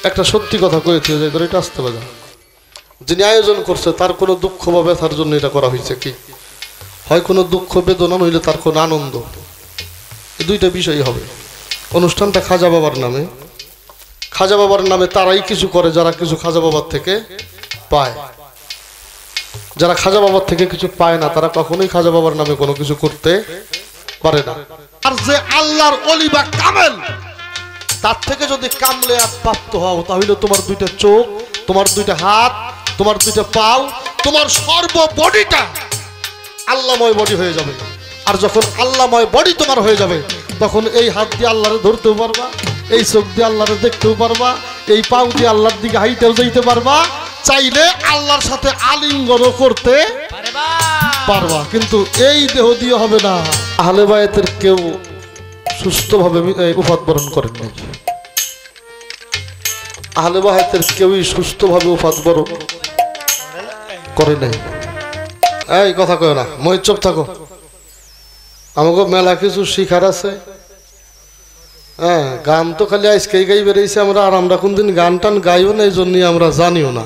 একটা সত্যি কথা কয়েছে যে এটা আসতে পারে, যিনি আয়োজন করছে তার কোনো দুঃখ বা ব্যথার জন্য এটা করা হয়েছে কি, হয় কোনো দুঃখ বেদনা নইলে তার কোনো আনন্দ, এই দুইটা বিষয় হবে। অনুষ্ঠানটা খাজা বাবার নামে, খাজা বাবার নামে তারাই কিছু করে যারা কিছু খাজা বাবার থেকে পায়। যারা খাজা বাবার থেকে কিছু পায় না তারা কখনোই খাজা বাবার নামে কোনো কিছু করতে পারে না। আর যে আল্লাহর ওলি বা কামেল, তার থেকে যদি কামলে প্রাপ্ত হও তাহলে তোমার দুইটা চোখ, তোমার দুইটা হাত, তোমার দুইটা পাও, তোমার সর্ব বডিটা আল্লাহময় বডি হয়ে যাবে। আর যখন আল্লাহময় বডি তোমার হয়ে যাবে তখন এই হাত দিয়ে আল্লাহরে ধরতেও পারবা, এই চোখ দিয়ে আল্লাহরে দেখতেও পারবা, এই পাও দিয়ে আল্লাহর দিকে হাইতেও যাইতে পারবা, চাইলে আল্লাহর সাথে আলিঙ্গনও করতে পারবা। কিন্তু এই দেহ দিয়ে হবে না। আহলে বায়াতের কেউ সুস্থভাবে উফাত বরণ করেন নাই, আহলে বায়াতের কেউই সুস্থভাবে উফাত বরণ করে নাই। এই কথা কয় না, মই চুপ থাকো, আমাকে মেলা কিছু শিখার আছে। হ্যাঁ, গান তো খালি আজকেই গাই বেরিয়েছে আমরা, আর আমরা কোনদিন গান টান গাইও না, এই জন্যই আমরা জানিও না।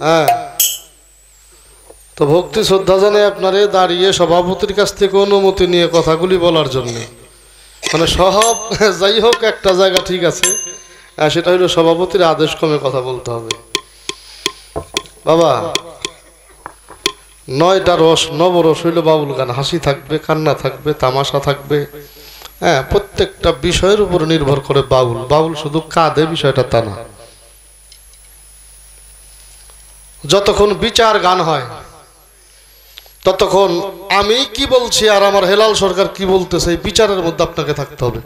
হ্যাঁ, তো ভক্তি শ্রদ্ধা জানে আপনারে দাঁড়িয়ে সভাপতির কাছ থেকে অনুমতি নিয়ে কথাগুলি বলার জন্য, মানে সব যাই হোক একটা জায়গা ঠিক আছে, সেটা হইলো সভাপতির আদেশ ক্রমে কথা বলতে হবে। বাবা, 9টা রস নবরস হইল বাউল গান, হাসি থাকবে, কান্না থাকবে, তামাশা থাকবে। হ্যাঁ, প্রত্যেকটা বিষয়ের উপর নির্ভর করে বাউল। বাউল শুধু কাঁদে বিষয়টা তা না। যতক্ষণ বিচার গান হয় ততক্ষণ আমি কি বলছি আর আমার হেলাল সরকার কি বলতেছে এই বিচারের মধ্যে আপনাকে থাকতে হবে।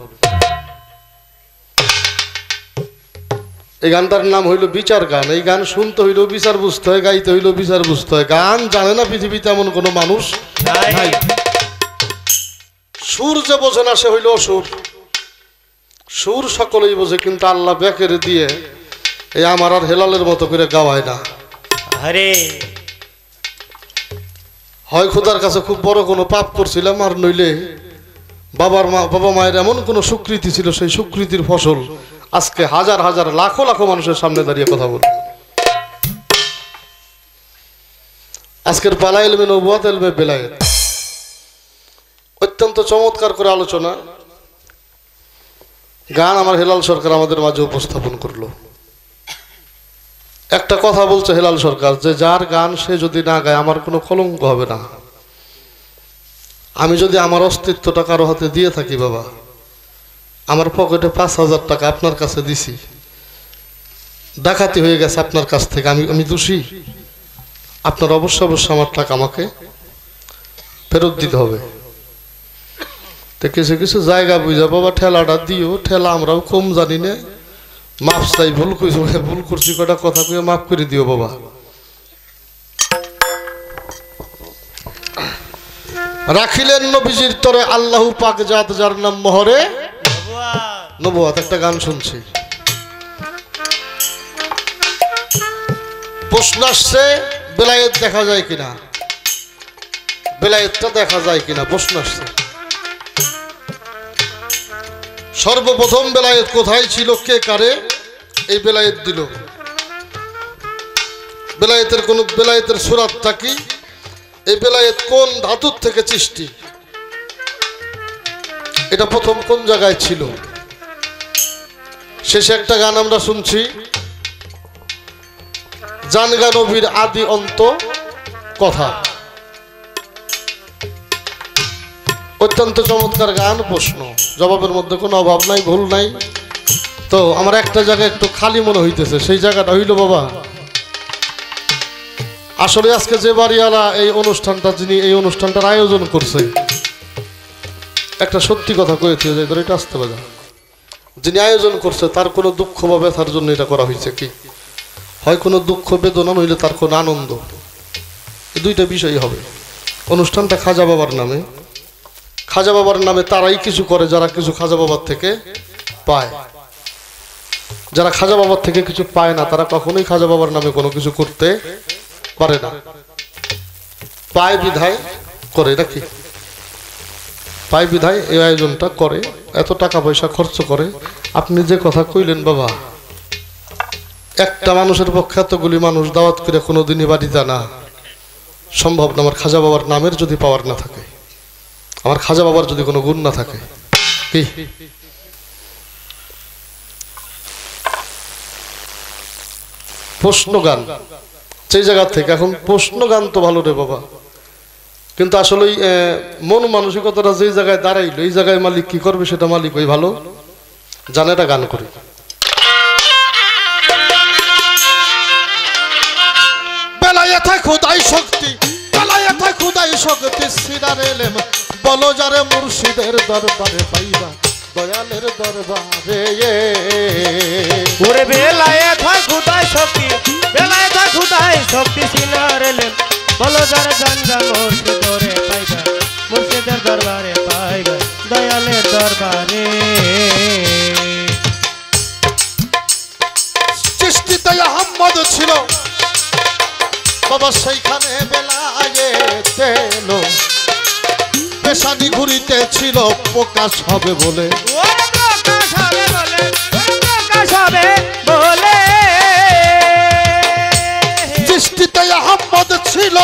এই গানটার নাম হইল বিচার গান। এই গান শুনতে হইল বিচার বুঝতে হয়, গাইতে হইল বিচার বুঝতে হয়। গান জানে না পৃথিবীতে এমন কোনো মানুষ নাই। সুর যে বোঝে না সে হইল অসুর। সুর সকলেই বোঝে, কিন্তু আল্লাহ বেকেরে দিয়ে এই আমার আর হেলালের মতো করে গাওয়ায় না। আরে হয় খোদার কাছে খুব বড় কোনো পাপ করছিলাম, আর নইলে বাবা মায়ের এমন কোনো স্বীকৃতি ছিল, সেই স্বীকৃতির ফসল আজকে হাজার হাজার লাখো লাখো মানুষের সামনে দাঁড়িয়ে কথা বলি। আজকের পালা ইলমে নবুয়াত, ইলমে বেলায়েত, অত্যন্ত চমৎকার করে আলোচনা গান আমার হেলাল সরকার আমাদের মাঝে উপস্থাপন করলো। একটা কথা বলছে হেলাল সরকার যে যার গান সে যদি না গায় আমার কোনো কলঙ্ক হবে না। আমি যদি আমার অস্তিত্বটা কারো হাতে দিয়ে থাকি, বাবা আমার পকেটে 5,000 টাকা আপনার কাছে দিছি, ডাকাতি হয়ে গেছে আপনার কাছ থেকে, আমি দোষী? আপনার অবশ্যই আমার টাকা আমাকে ফেরত দিতে হবে। তো কিছু কিছু জায়গা বুঝা বাবা ঠেলাটা দিও, ঠেলা আমরাও কম জানি না, মাপ চাই, ভুল করছি কটা কথা কয়ে মাফ করে দিও বাবা। রাখিলেন নবীজির তরে আল্লাহু পাক জাত যার নাম মোহরে নবুয়াত। একটা গান শুনছি, প্রশ্ন আসছে বেলায়েত দেখা যায় কিনা, বেলায়েতটা দেখা যায় কিনা প্রশ্ন আসছে। সর্বপ্রথম বেলায়েত কোথায় ছিল, কে কারে এই বেলায়েত দিল, বেলায়েতের সুরাতটা কি, এই বেলায়েত কোন ধাতুর থেকে সৃষ্টি, এটা প্রথম কোন জায়গায় ছিল। শেষে একটা গান আমরা শুনছি, জানগা নবীর আদি অন্ত কথা, অত্যন্ত চমৎকার গান। প্রশ্ন জবাবের মধ্যে কোনো অভাব নাই, ভুল নাই। তো আমার একটা জায়গায় একটু খালি মনে হইতেছে, সেই জায়গাটা হইল বাবা আসলে আজকে যে বাড়িওয়ালা এই অনুষ্ঠানটা, যিনি এই অনুষ্ঠানটার আয়োজন করছে, একটা সত্যি কথা কয়েছে যে এটা আসতে পারে, যিনি আয়োজন করছে তার কোনো দুঃখ বা ব্যথার জন্য এটা করা হয়েছে কি, হয় কোনো দুঃখ বেদনা নইলে তার কোনো আনন্দ, এই দুইটা বিষয় হবে। অনুষ্ঠানটা খাজা বাবার নামে, খাজা বাবার নামে তারাই কিছু করে যারা কিছু খাজা বাবার থেকে পায়। যারা খাজা বাবার থেকে কিছু পায় না তারা কখনোই খাজা বাবার নামে কোনো কিছু করতে পারে না। পায় বিধায় করে নাকি, পাই বিধায় এই আয়োজনটা করে, এত টাকা পয়সা খরচ করে। আপনি যে কথা কইলেন বাবা, একটা মানুষের পক্ষে এতগুলি মানুষ দাওয়াত করে কোনোদিনই বাড়িতে না সম্ভব না। আমার খাজা বাবার নামের যদি পাওয়ার না থাকে, আমার খাজা বাবার যদি কোনো গুণ না থাকে, কি প্রশ্ন গান সেই জায়গা থেকে এখন প্রশ্ন গান তো ভালো রে বাবা, কিন্তু আসলে মন মানসিকতাটা যেই জায়গায় দাঁড়াইলো এই জায়গায় মালিক কি করবে সেটা মালিক ওই ভালো জানে। এটা গান করি। বেলায়েতে খোদাই শক্তি, বেলায়েতে খোদাই শক্তি সিনারে এলেম, বলো যারে মুর্শিদের দরবারে পাইবা দয়ালের দরবারে। ওরে বেলায়েতে খোদাই শক্তি, বেলায়েতে খোদাই শক্তি সিনারে এলেম, বলো যারে জানগা মুর্শিদরে পাইবা মুর্শিদের দরবারে পাইবা দয়ালের দরবারে। সৃষ্টিতে আহম্মদ ছিল বাবা, সেইখানে বেলায়েতে এলো, পেশানি ঘুরিতে ছিল প্রকাশ হবে বলে। ওরে প্রকাশ হবে বলে, ওরে প্রকাশ হবে বলে। সৃষ্টিতে আহম্মদ ছিল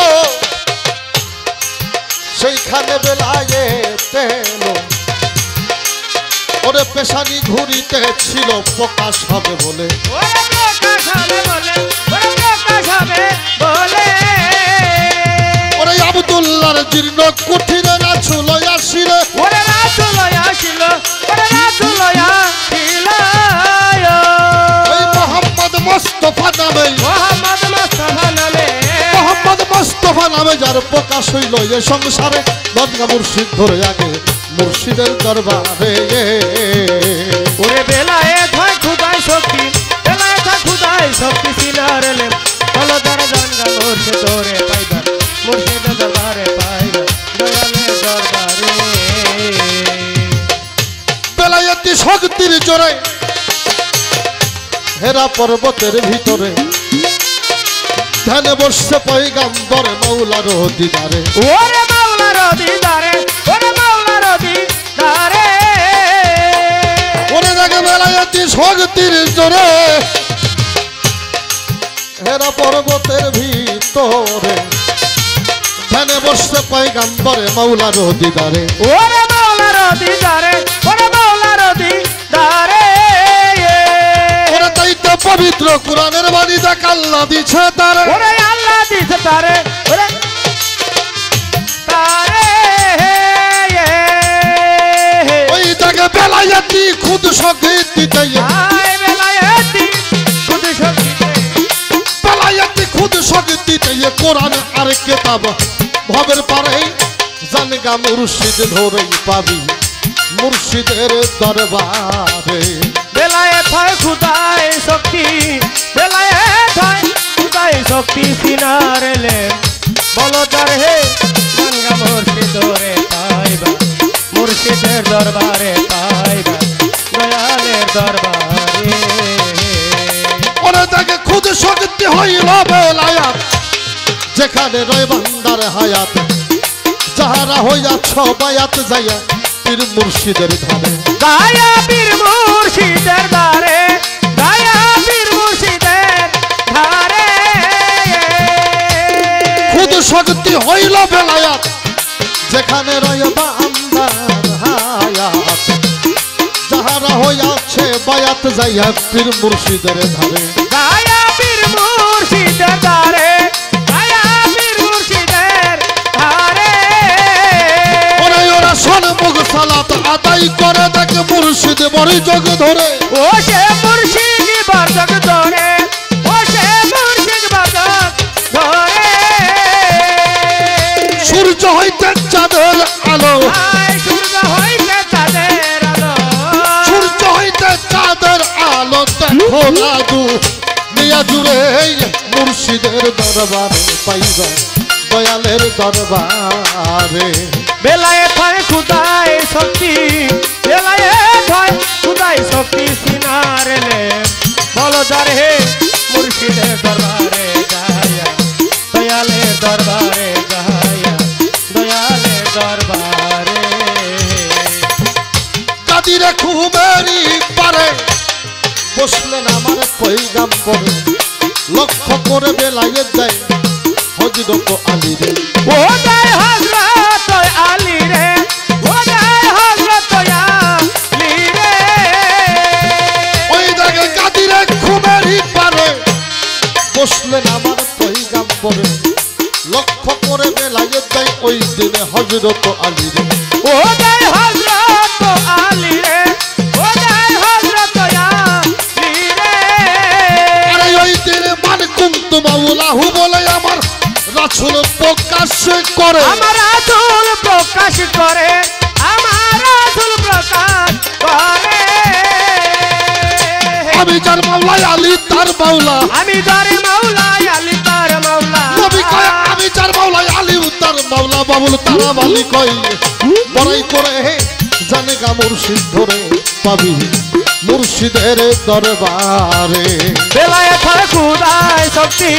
সেইখানে বেলায়েতে এলো, ওরে পেশানি ঘুরিতে ছিল প্রকাশ হবে বলে। ওরে প্রকাশ হবে বলে, ওরে প্রকাশ হবে বলে। ওরে আব্দুল্লাহর জীর্ণ কুঠির রাসূল আসিল, ওরে রাসূল আসিল, ওরে রাসূল আসিল। ওই মোহাম্মদ মুস্তাফা নামে, মোহাম্মদ মুস্তাফা নামে, মোহাম্মদ মুস্তাফা নামে যার প্রকাশ হইল এ সংসারে, গঙ্গা মুর্শিদ ধরে আগে মুর্শিদের দরবারে। ওরে বেলায়েত হয় খুদাই শক্তি, বেলায়েত হয় খুদাই শক্তি সিনার এলেম, বলো যারে জানগা মুর্শিদরে পাইবা মুর্শিদের দরবারে পাইবা দয়ালের দরবারে। বেলায়েতি শক্তির জোরে হেরা পর্বতের ভিতরে ধ্যানে বসছে পয়গাম্বর মাওলার দিদারে। ওরে মাওলার দিদারে, ওরে মাওলার দিদারে। ওরে দেখে বেলায়েতি শক্তির জোরে হেরা পর্বতের ভিতরে ধ্যানে বসছে পয়গাম্বরে মাওলার দিদারে। ওরে মাওলার দিদারে, ওরে মাওলার দিদারে। ওরে তাই তো পবিত্র কোরআনের বাণী দেখ আল্লাহ দিছে তারে। ওরে আল্লাহ দিছে তারে, ওরে তারে। ওই দেখে বেলায়েতি খুদ শক্তি চাই, আয় বেলায়েতি খুদ শক্তিতে, বেলায়েতি খুদ শক্তি চাই কোরআন আর কিতাব ভবের পারে জানগা মুর্শিদ ধরেই পাবি মুর্শিদের দরবারে। বেলায়েত হয় খুদাই শক্তি, বেলায়েত হয় খুদাই শক্তি সিনার এলেম, বলো যারে হে জানগা মুর্শিদরে পাইবা মুর্শিদের দরবারে পাইবা দয়ালের দরবারে। ওরে দেখে খুদ শক্তি হইল বেলায়াত, যেখানে রয় বান্দার হায়াত, যাহারা হইয়াছ বায়াত যাইয়া পীর মুর্শিদের ধারে। গায়া পীর মুর্শিদের ধারে, গায়া পীর মুর্শিদের ধারে। খুদ শক্তি হইল বেলায়াত, যেখানে রয় বান্দার হায়াত, যাহারা হইয়াছে বায়াত যাইয়া পীর মুর্শিদের ধারে। গায়া পীর মুর্শিদের ধারে, গায়া পীর মুর্শিদের ধারে। ওরে ওরা সন্মুখ সালাত আদায় করে দেখে মুর্শিদ বড় যোগ ধরে। ও সে মুর্শিদ বরজক ধরে, ও সে মুর্শিদ বরজক ধরে। সূর্য হইতে চাঁদের আলো, আয় সূর্য হইতে চাঁদের আলো, সূর্য হইতে চাঁদের আলো দেখো লাগু নিয়া জুড়ে মুর্শিদের দরবারে পাইবা দয়ালের দরবারে। বেলায়েত হয় খুদাই শক্তি, বেলায়েত হয় খুদাই শক্তি সিনার এলেম, বলো যারে হে মুর্শিদের দরবারে যায়া দয়ালের দরবারে যায়া দয়ালের দরবারে। বসলেন আমার পয়গাম্বরে লক্ষ্য করে বেলায়েত দেয় হযরত আলী রে ও যায় হযরত আলী রে ও যায় হযরত আলী রে ওই জায়গায় কাদিরে ঘুমেরই পারে বসলেন আমার পয়গাম্বরে লক্ষ্য করে বেলায়েত দেয় ওই দিনে হযরত আলী রে ও যায় হযরত আলী রে ও যায় হযরত আলী রে আরে ওই দিনে মান কুনতু মাওলাহু বলে আমার রাসূল প্রকাশ করে আমার রাসূল প্রকাশ করে আমার রাসূল প্রকাশ করে আমি যার মাওলা আলী তার মাওলা আমি যার মাওলা আলী তার মাওলা নবী কয় আমি যার মাওলা আলী তার মাওলা বাবুল তারা মালিক কয় বড়াই করে জানে গা মুর্শিদ ধরে পাবি মুর্শিদের দরবারে বেলায়েত হয় খুদাই শক্তি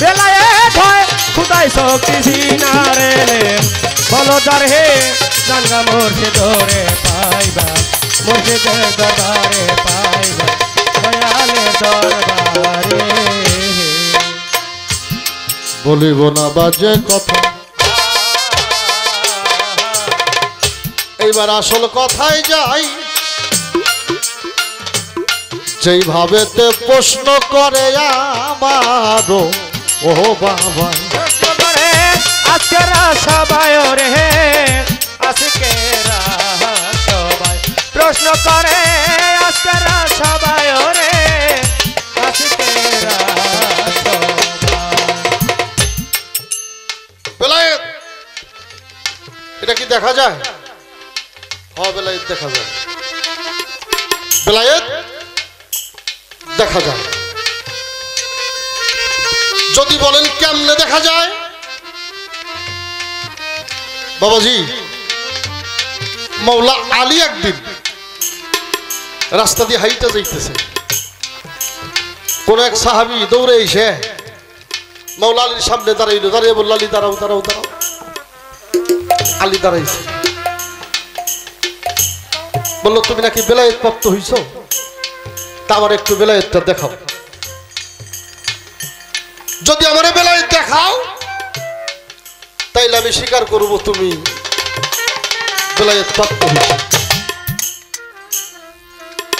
বেলায়েত হয় খুদাই শক্তি সিনারে বলো যার হে জানগা মুর্শিদ ধরে পাইবা মুর্শিদের দরবারে পাইবা দয়ালের দরবারে বলিব না বাজে কথা এইবার আসল কথায় যাই যেইভাবে তে প্রশ্ন করে আমারও ও বাবা প্রশ্ন করে আজকের সবাই রে আজকের সবাই প্রশ্ন করে আজকের সবাই রে আজকের বেলায়েত এটা কি দেখা যায় বেলায়েত দেখা যায় বেলায়েত দেখা যায় যদি বলেন কেমনে দেখা যায় বাবাজি মৌলা আলী একদিন রাস্তা দিয়ে হাইটা যাইতেছে কোন এক সাহাবী দৌড়ে এসে মৌলা আলীর সামনে দাঁড়াইলো দাঁড়িয়ে বলল আলী দাঁড়াও দাঁড়াও দাঁড়াও আলী দাঁড়াইছে বললো তুমি নাকি বেলায়েত প্রাপ্ত হইছ তা আমার একটু বেলায়েতটা দেখাও যদি আমার বেলায়েত দেখাও তাইলে আমি স্বীকার করব তুমি বেলায়েত প্রাপ্ত হইছ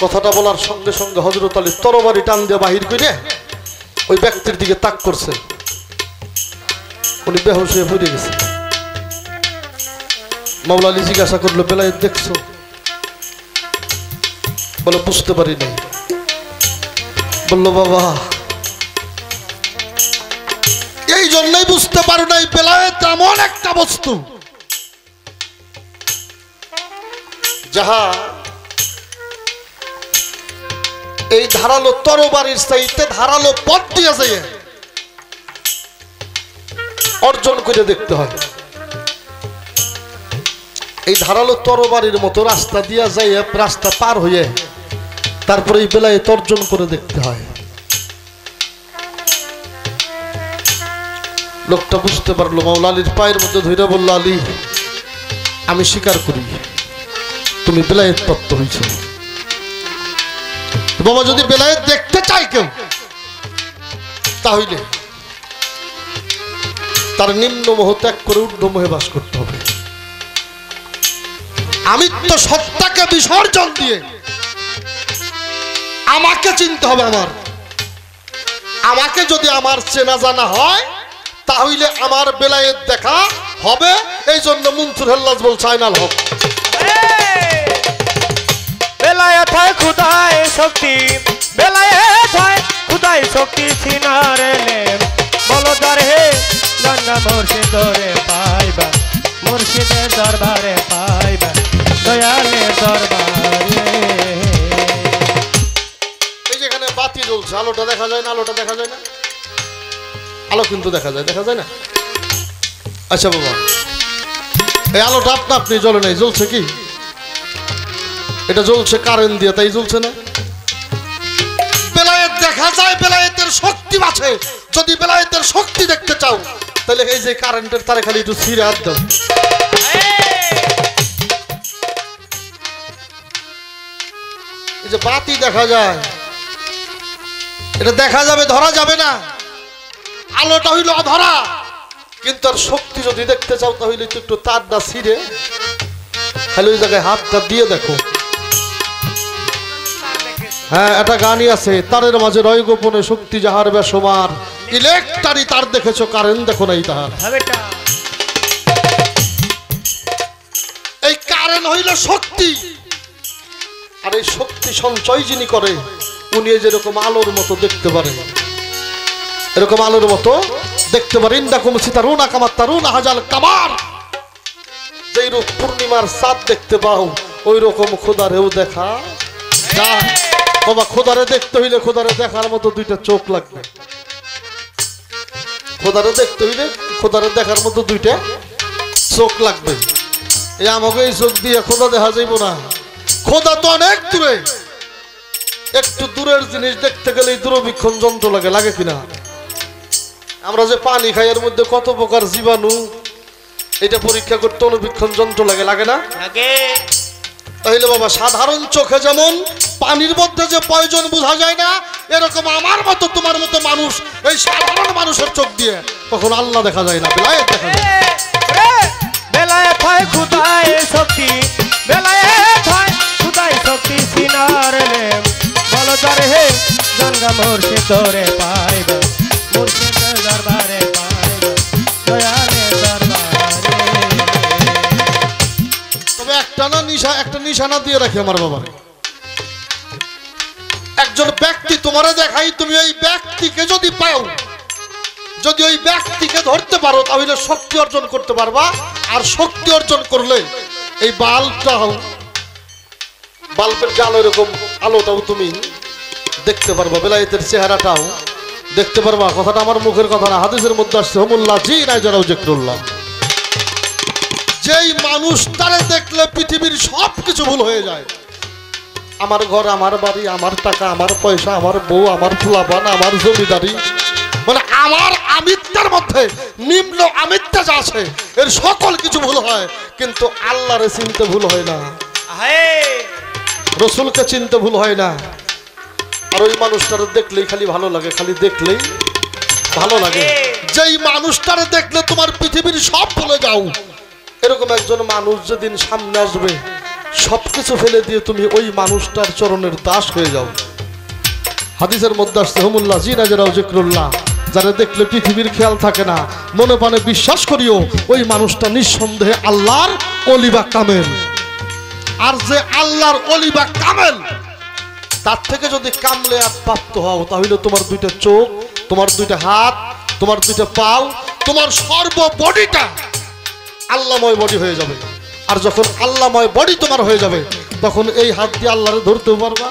কথাটা বলার সঙ্গে সঙ্গে হযরত আলী তরবারি টান দিয়ে বাহির করে ওই ব্যক্তির দিকে তাক করছে উনি বেহুশ হয়ে পড়ে গেছে মাওলা আলী জিজ্ঞাসা করলো বেলায়েত দেখছো বলে বুঝতে পারি নাই বললো বাবা এই জন্যই বুঝতে পারো নাই বেলায়েত এমন একটা বস্তু যাহা এই ধারালো তরবারির চাইতে ধারালো পথ দিয়ে যায় অর্জন করে দেখতে হয় এই ধারালো তরবারির মতো রাস্তা দিয়া যায় রাস্তা পার হয়ে তারপরে এই বেলায়েত অর্জন করে দেখতে হয় লোকটা বুঝতে পারলো মাওলা আলীর পায়ের মধ্যে ধরে বলল আলী আমি স্বীকার করি তুমি বেলায়েত প্রাপ্ত হয়েছ বাবা যদি বেলায়েত দেখতে চাই কেউ তাহলে তার নিম্ন মোহ ত্যাগ করে ঊর্ধ্ব মোহে বাস করতে হবে আমি তো সত্তাকে বিসর্জন দিয়ে আমাকে চিনতে হবে আমাকে যদি আমার চেনা জানা হয় তাহলে আমার বেলায়েত দেখা হবে এই জন্য মনসুর হেল্লাজ বলছে আইনাল হক বেলায়েত হয় খুদাই শক্তি বেলায়েত হয় খুদাই শক্তি সিনারে বলো যার হে জানগা মুর্শিদ ধরে পাইবা মুর্শিদের দরবারে পাইবা দয়ালের দরবারে এই যেখানে বাতি জ্বলছে আলোটা দেখা যায় না আলোটা দেখা যায় না আলো কিন্তু দেখা যায় না আচ্ছা বাবা এই আলোটা আপনি জ্বলে নাই জ্বলছে কি এটা জ্বলছে কারেন্ট দিয়ে তাই জ্বলছে না বেলায়েত দেখা যায় বেলায়েতের শক্তি আছে যদি বেলায়েতের শক্তি দেখতে চাও তাহলে এই যে কারেন্টের তারে খালি একটু ছিঁড়ে হাত দাও এই যে বাতি দেখা যায় এটা দেখা যাবে, ধরা যাবে না। আলোটা হইল অধরা, কিন্তু আর শক্তি যদি দেখতে চাও তাহলে একটু তারটা ছিঁড়ে খালি ওই জায়গায় হাতটা দিয়ে দেখো। হ্যাঁ, একটা গানই আছে, তারের মাঝে রয় গোপনে শক্তি যাহার বেসমার, ইলেকট্রারি তার দেখেছো কারেন্ট দেখো নাই তাহার। এই কারেন্ট হইল শক্তি, আর এই শক্তি সঞ্চয় যিনি করে উনি যেরকম আলোর মতো দেখতে পারেন, এরকম আলোর মতো দেখতে পারেন। দেখো সিতারুনা কামার তারুনা হাজাল কামার, যেই রূপ পূর্ণিমার চাঁদ দেখতে পাও ওই রকম খোদারেও দেখা যায়। বাবা, খোদারে দেখতে হইলে খোদারে দেখার মতো দুইটা চোখ লাগবে। খোদারে দেখতে হইলে খোদারে দেখার মতো দুইটা চোখ লাগবে। এই আমাকে এই চোখ দিয়ে খোদা দেখা যাইব না, খোদা তো অনেক দূরে। একটু দূরের জিনিস দেখতে গেলে দূরবীক্ষণ যন্ত্র লাগে, লাগে কিনা? আমরা যে পানি খাই এর মধ্যে কত প্রকার জীবাণু, এটা পরীক্ষা করতে অনুবীক্ষণ যন্ত্র লাগে, লাগে না? তাহলে বাবা, সাধারণ চোখে যেমন পানির মধ্যে যে প্রয়োজন বোঝা যায় না, এরকম আমার মতো তোমার মতো মানুষ এই সাধারণ মানুষের চোখ দিয়ে কখন আল্লাহ দেখা যায় না, বেলায়েত দেখা যায়। বেলায়েত হয় খুদায় শক্তি, বেলায়েত হয় খুদায় শক্তি সিনার এলেম। বলো তার হে গঙ্গা মুর্শিদ তোরে পাইবে, মুর্শিদের দরবারে পাইবে, দয়ালের দরবারে। তবে একটা নিশানা দিয়ে রাখি আমার বাবা, একজন ব্যক্তি তোমারে দেখাই, তুমি ওই ব্যক্তিকে যদি পাও, যদি ওই ব্যক্তিকে ধরতে পারো তাহলে শক্তি অর্জন করতে পারবা। আর শক্তি অর্জন করলে এই বাল্বের যে আলো, এরকম আলোটাও তুমি দেখতে পারবা, বেলায়েতের চেহারাটাও দেখতে পারবা। কথাটা আমার মুখের কথা না, হাদিসের মধ্যে আসছে হুমুল্লাহ জি নাই যারাও জিক্রুল্লাহ। যেই মানুষটারে দেখলে পৃথিবীর সব কিছু ভুল হয়ে যায়, আমার ঘর, আমার বাড়ি, আমার টাকা, আমার পয়সা, আমার বউ, আমার ফুলাবান, আমার জমিদারি, মানে আমার আমিত্বের মধ্যে নিম্ন আমিত্ব যা আছে এর সকল কিছু ভুল হয়, কিন্তু আল্লাহরে চিনতে ভুল হয় না, রসুলকে চিনতে ভুল হয় না। আর ওই মানুষটারে দেখলেই খালি ভালো লাগে, খালি দেখলেই ভালো লাগে। যেই মানুষটারে দেখলে তোমার পৃথিবীর সব ভুলে যাও, এরকম একজন মানুষ যেদিন সামনে আসবে সবকিছু ফেলে দিয়ে তুমি ওই মানুষটার চরণের দাস হয়ে যাও। হাদিসের মধ্যে আসছে হুমুল্লাহ জি নাজরাও জিক্রুল্লাহ, যারা দেখলে পৃথিবীর খেয়াল থাকে না, মনে প্রাণে বিশ্বাস করিও ওই মানুষটা নিঃসন্দেহে আল্লাহর ওলি বা কামেল। আর যে আল্লাহর ওলি বা কামেল, তার থেকে যদি কামলে আর প্রাপ্ত হও তাহলে তোমার দুইটা চোখ, তোমার দুইটা হাত, তোমার দুইটা পাও, তোমার সর্ব বডিটা আল্লাহময় বডি হয়ে যাবে। আর যখন আল্লাহময় বডি তোমার হয়ে যাবে, তখন এই হাত দিয়ে আল্লাহরে ধরতেও পারবা,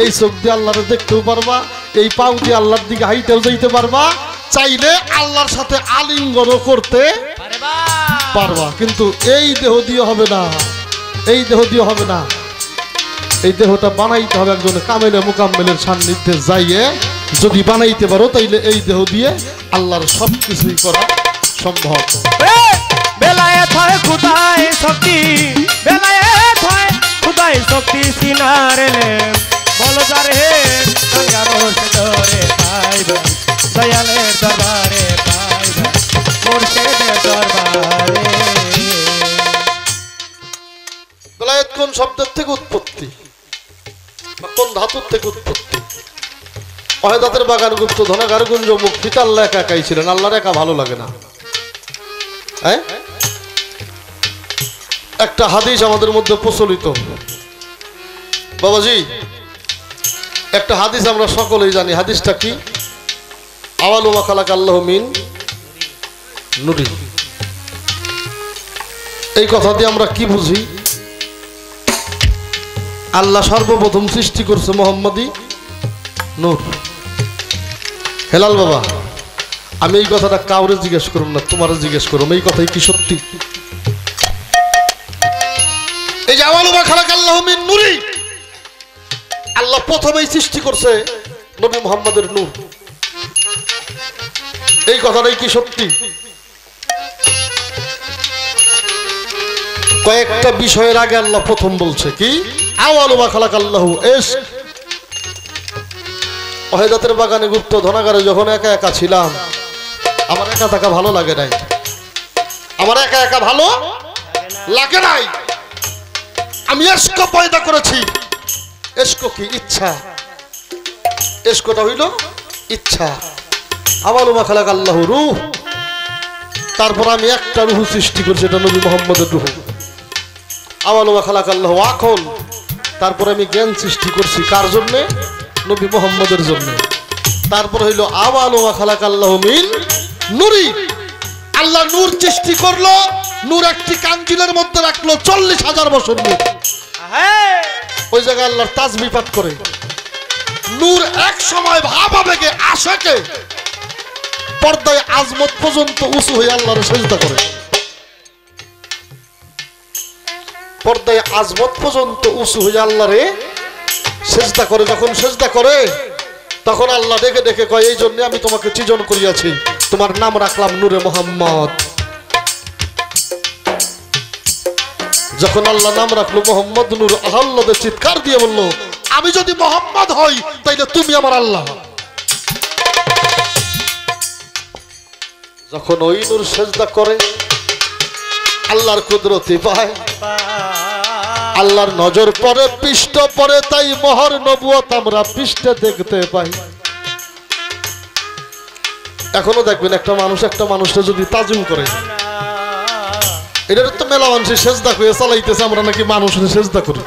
এই চোখ দিয়ে আল্লাহরে দেখতেও পারবা, এই পাও দিয়ে আল্লাহর দিকে হাইতেও যাইতে পারবা, চাইলে আল্লাহর সাথে আলিঙ্গনও করতে পারবা। কিন্তু এই দেহ দিয়ে হবে না, এই দেহ দিয়ে হবে না। এই দেহটা বানাইতে হবে একজন কামেলে মুকাম্মেলের সান্নিধ্যে যাইয়ে। যদি বানাইতে পারো তাইলে এই দেহ দিয়ে আল্লাহর সব কিছুই করা সম্ভব। বেলায়েত হয় খুদায় শক্তি, বেলায়েত হয় খুদায় শক্তি সিনার এলেম। বলো যার হে গঙ্গা মুর্শিদ তোরে পাইবে, দয়ালের দরবারে পাইবে, মুর্শিদের দরবারে। বেলায়েত কোন শব্দের থেকে উৎপত্তি বা কোন ধাতুর থেকে উৎপত্তি? অহেদাতের বাগান গুপ্ত ধনাগার গুঞ্জ মুখ ফিতা আল্লাহ একা একাই ছিলেন, আল্লাহর একা ভালো লাগে না। হ্যাঁ, একটা হাদিস আমাদের মধ্যে প্রচলিত বাবাজি, একটা হাদিস আমরা সকলেই জানি। হাদিসটা কি? আওয়ালু মা খালাকাল্লাহু মিন নূরি। এই কথা দিয়ে আমরা কি বুঝি? আল্লাহ সর্বপ্রথম সৃষ্টি করছে মোহাম্মদী নূর। হেলাল বাবা, আমি এই কথাটা কাউরে জিজ্ঞেস করুন না, তোমারে জিজ্ঞেস করুন, এই কথাই কি সত্যি? এই যে আওয়ালু মা খালাকাল্লাহু মিন নূরি, আল্লাহ প্রথমেই সৃষ্টি করছে নবী মুহাম্মদের নূর, এই কথাটাই কি সত্যি? কয়েকটা বিষয়ের আগে আল্লাহ প্রথম বলছে কি? আওয়ালু মা খালাকাল্লাহু ইশক। অহেদাতের বাগানে গুপ্ত ধনাগারে যখন একা একা ছিলাম, আমার একা থাকা ভালো লাগে নাই, আমার একা একা ভালো লাগে নাই। আমি এস্ক পয়দা করেছি। এস্ক কি? ইচ্ছা। এস্কটা হইল ইচ্ছা। আওয়ালুমা খালাক আল্লাহ রূহ। তারপর আমি একটা রূহ সৃষ্টি করছি, এটা নবী মুহাম্মদের রূহ। আওয়ালুমা খালাক আল্লাহ আকল। তারপর আমি জ্ঞান সৃষ্টি করছি কার জন্য? নবী মুহাম্মদের জন্য। তারপর হইল আওয়ালুমা খালাক আল্লাহ মিন নূরি। আল্লাহ নূর সৃষ্টি করলো, নূর একটি কাঞ্জিলের মধ্যে রাখলো 40,000 বছর নূর। ওই জায়গায় আল্লাহর তাসবিহ পাঠ করে। নূর এক সময় ভাব আবেগে আশাকে পর্দায় আজমত পর্যন্ত উঁচু হয়ে আল্লাহর সেজদা করে। পর্দায় আজমত পর্যন্ত উঁচু হয়ে আল্লাহরে সেজদা করে। যখন সেজদা করে তখন আল্লাহ ডেকে ডেকে কয়, এই জন্য আমি তোমাকে সৃজন করিয়াছি, তোমার নাম রাখলাম নূরে মোহাম্মদ। যখন আল্লাহ নাম রাখলো মোহাম্মদ নূর, আল্লাহদের চিৎকার দিয়ে বললো, আমি যদি মোহাম্মদ হই তাইলে তুমি আমার আল্লাহ। যখন ওই নূর সেজদা করে আল্লাহর কুদরতি পায়, আল্লাহর নজর পড়ে, পৃষ্ঠ পড়ে, তাই মোহর নবুয়ত আমরা পৃষ্ঠে দেখতে পাই। এখনো দেখবেন একটা মানুষটা যদি তাজিম করে, এটা তো মেলা মানুষের সেজদা করে চালাইতেছে, আমরা নাকি মানুষের সেজদা করি।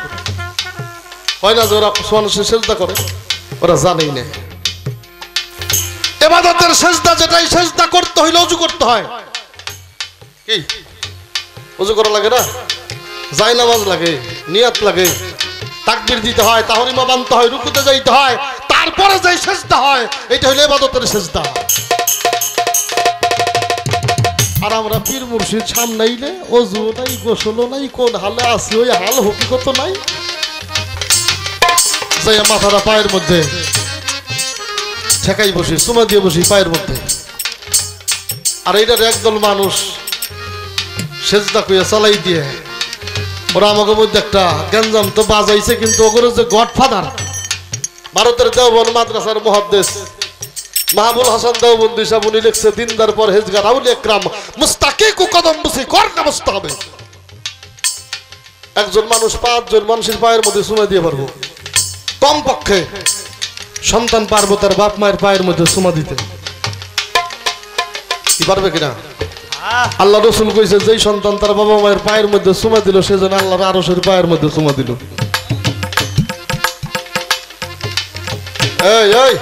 হয় না যে ওরা মানুষের সেজদা করে? ওরা জানেই না ইবাদতের সেজদা, যেটাই সেজদা করতে হইলে ওযু করতে হয়। কি ওযু করা লাগে না? যায় নামাজ লাগে, নিয়াত লাগে, তাকবীর দিতে হয়, তাহরিমা বানতে হয়, রুকুতে যাইতে হয়, তারপরে যাই সেজদা হয়। এটা হইলো ইবাদতের সেজদা। আর আমরা পীর মুর্শিদ সামনাইলে ওযু নাই, গোসল নাই, কোন হালে আছি ওই হাল হকিকত নাই। যাই মাথাটা পায়ের মধ্যে ঠেকাই বসি, চুমা দিয়ে বসি পায়ের মধ্যে। আর এইটার একদল মানুষ সেজদা কইয়া চালাই দিয়ে, ওরা আমাকে মধ্যে একটা গ্যাঞ্জাম তো বাজাইছে, কিন্তু ওগুলো যে গডফাদার, ভারতের দেওবন্দ মাদ্রাসার মুহাদ্দিস মাহবুল হাসান দেওবন্দি সাহেব উনি লিখছে, দিনদার পরহেজগার আউলিয়া একরাম মুস্তাকিকু কদম বুসি কর না বসতে হবে। একজন মানুষ 5 জন মানুষের পায়ের মধ্যে চুমা দিয়ে পারবো, কমপক্ষে সন্তান পারবো তার বাপ মায়ের পায়ের মধ্যে চুমা দিতে। কি পারবে কিনা? আল্লাহ রাসূল কইছে, যেই সন্তান তার বাবা মায়ের পায়ের মধ্যে চুমা দিল, সেজন্য আল্লাহর আরশের পায়ের মধ্যে চুমা দিল। এই এই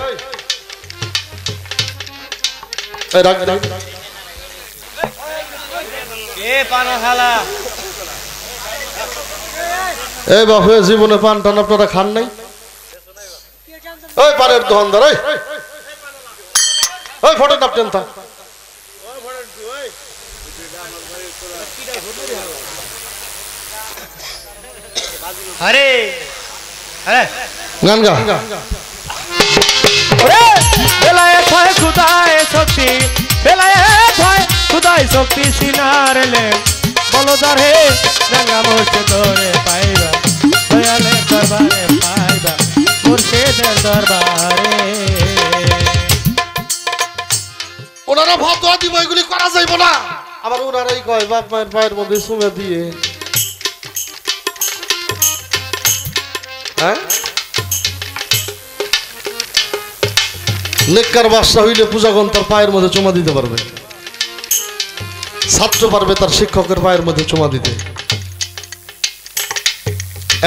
এই রাখ রাখ এ পানা খালা। এই বাবু, জীবনে পান টান আপনারা খান নাই? ওই পানের দোকানদার, ওই ফটো নাপতেন তা আরে আরে গান গা। ওরে বেলায়েত হয় খুদায় শক্তি, বেলায়েত হয় খুদায় শক্তি সিনারলে বলদার হে গঙ্গা মুর্শিদ ধরে পাইবা, দয়ালের দরবারে পাইবা, মুর্শিদের দরবারে। ওনারা ফতোয়া দিব, এগুলি করা যাইব না। আবার ওনারাই কয় বাপ মায়ের পায়ের মধ্যে চুমে দিয়ে, হ্যাঁ নেককার বাদশা হইলে পূজাগণ তার পায়ের মধ্যে চুমা দিতে পারবে, ছাত্র পারবে তার শিক্ষকের পায়ের মধ্যে চুমা দিতে,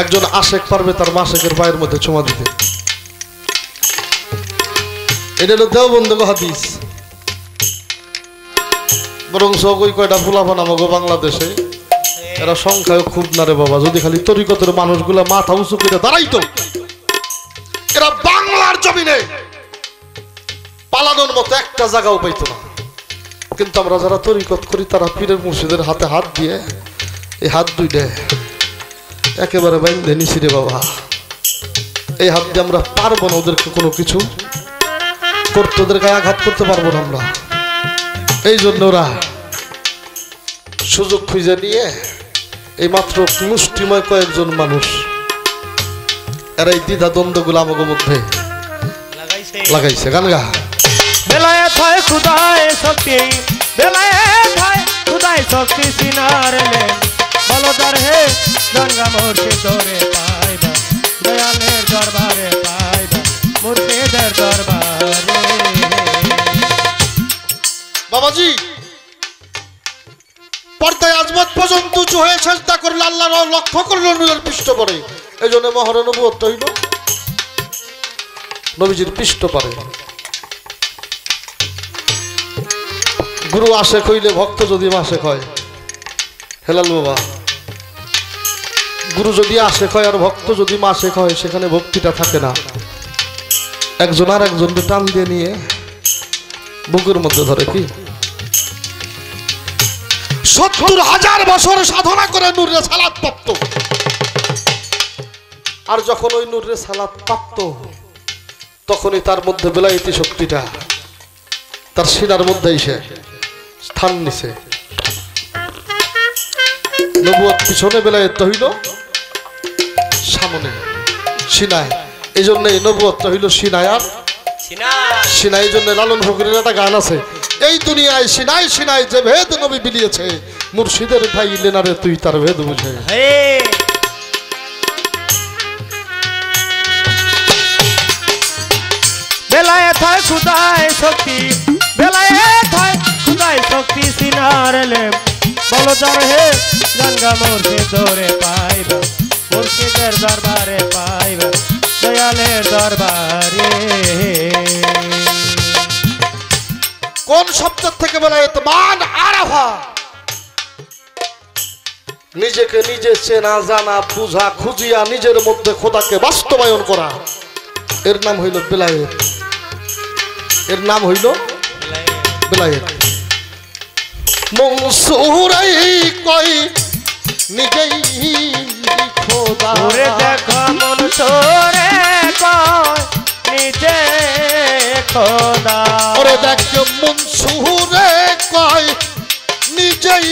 একজন আশেক পারবে তার মাশেকের পায়ের মধ্যে চুমা দিতে। এটা হলো দেওবন্দ হাদিস। বরং ওই কয়টা ফুলাফান আমাকে বাংলাদেশে, এরা সংখ্যায় খুব না রে বাবা, যদি খালি তরিকতের মানুষগুলা মাথা উঁচু করে দাঁড়াইতো, এরা বাংলার জমিনে পালানোর মতো একটা জায়গাও পাইতো না। কিন্তু আমরা যারা তরিকত করি, তারা পীরের মুর্শিদের হাতে হাত দিয়ে, এই হাত দুইটা একেবারে বাইন্ধে নিছি রে বাবা। এই হাত দিয়ে আমরা পারবো না ওদেরকে কোনো কিছু করতে, ওদের গায়ে আঘাত করতে পারবো না আমরা। এই জন্য ওরা সুযোগ খুঁজে নিয়ে এই মাত্র মুষ্টিময় কয়েকজন মানুষ, এরা এই দ্বিধা দ্বন্দ্বগুলো আমাদের মধ্যে লাগাইছে গান গা বেলায়েত হয় খুদায় শক্তি বেলায়েত হয় খুদায় শক্তি সিনারলে বলদার হে গঙ্গা মুর্শিদ তোরে পাইবা দয়ালের দরবারে পাইবা মুর্শিদের দরবারে বাবাজি পর্দায় আজমত পর্যন্ত উঁচু হয়ে চেষ্টা করলে আল্লাহ লক্ষ্য করলো নূরের পৃষ্ঠ পরে এই জন্য মহর নবুয়ত হইল নবীজির পৃষ্ঠ পরে গুরু আশেক হইলে ভক্ত যদি মাসেক হয় হেলাল বাবা গুরু যদি আশেক হয় আর ভক্ত যদি মাসেক হয় সেখানে ভক্তিটা থাকে না একজন আর একজনকে টান দিয়ে নিয়ে বুকের মধ্যে ধরে কি ৭০,০০০ বছর সাধনা করে নূরে সালাত প্রাপ্ত আর যখন ওই নূরে সালাত প্রাপ্ত তখনই তার মধ্যে বেলায়েতি শক্তিটা তার সিনার মধ্যে এসে স্থান নিছে নবুয়ত পিছনে বেলায়েত হইল সামনে সিনায় এই জন্য নবুয়ত হইল সিনায় আর সিনাই জন্য লালন ফকিরের একটা গান আছে এই দুনিয়ায় সিনাই সিনাই যে ভেদ নবী বিলিয়েছে মুর্শিদের ভাই লেনারে তুই তার ভেদ বুঝে বেলায়েত হয় খুদায় শক্তি বেলায়েত হয় খুদায় শক্তি সিনারলে বলদার হে গঙ্গা মুর্শিদ তোরে পাইবা মুর্শিদের দরবারে পাইবা দয়ালের দরবারে কোন শব্দ থেকে বেলায়েত মান আরাফা নিজেকে নিজে চেনা জানা বুঝা খুঁজিয়া নিজের মধ্যে খোদাকে বাস্তবায়ন করা এর নাম হইল বেলায়েত এর নাম হইল বেলায়েত মনসুরাই কই নিজেই খোদা ওরে দেখো মনসুরে কই নিজে খোদা ওরে দেখো মনসুরে কই নিজেই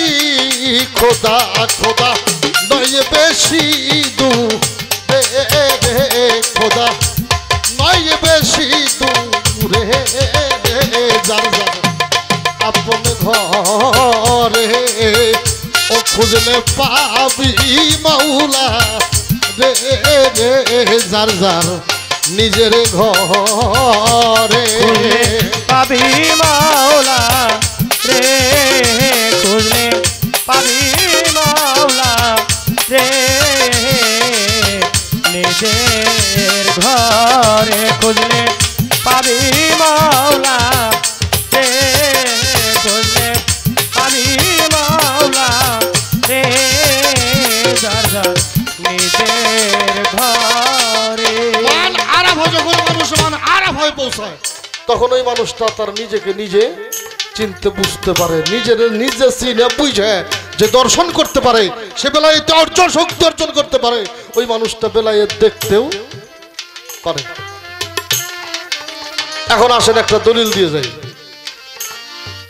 খোদা খোদা নয় বেশি দূরে খোদা নয় বেশি দূরে যার যার আপন ঘরে ও খুঁজলে পাবি মাওলা রে যার যার নিজের ঘরে পাবি মাওলা রে খুঁজলে পাবি মাওলা রে নিজের ঘরে খুঁজলে পাবি মাওলা রে খুঁজলে পাবি মাওলা রে যার যার নিজের ঘরে মান আরাফ যখন মানুষ মান আরাফ হয়ে পৌঁছায় তখন ওই মানুষটা তার নিজেকে নিজে চিনতে বুঝতে পারে নিজের নিজে চিনে বুঝে যে দর্শন করতে পারে সে বেলায়েত অর্জন শক্তি অর্জন করতে পারে ওই মানুষটা বেলায়েত দেখতেও পারে এখন আসেন একটা দলিল দিয়ে যাই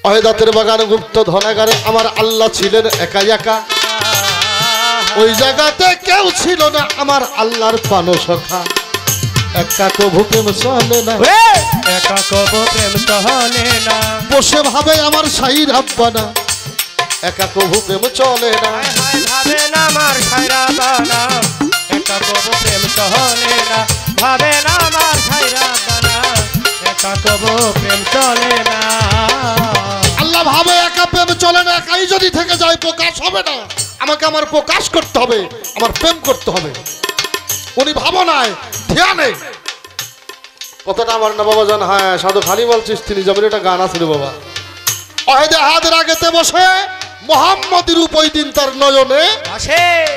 অহেদাতের বাগানে গুপ্ত ধনাগারে আমার আল্লাহ ছিলেন একা একা ওই জায়গাতে কেউ ছিল না আমার আল্লাহর পানো সখা একা কবু প্রেম চলে না একা কবু প্রেম চলে না বসে ভাবে আমার সাইর আব্বানা একা কবু প্রেম চলে না ভাবে না আমার সাইরা বানা একা কবু প্রেম চলে না ভাবে না আমার সাইরা বানা একা কবু প্রেম চলে না আল্লাহ ভাবে একা প্রেম চলে না একাই যদি থেকে যায় প্রকাশ হবে না আমাকে আমার প্রকাশ করতে হবে আমার প্রেম করতে হবে উনি ভাবনায় ধ্যানে কথাটা আমার না বাবা জান হ্যাঁ সাধু খালিমাল চিস্তি নিজামের একটা গান আছে রে বাবা অহেদে হাতের আগেতে বসে মোহাম্মদের রূপ ওই দিন তার নয়নে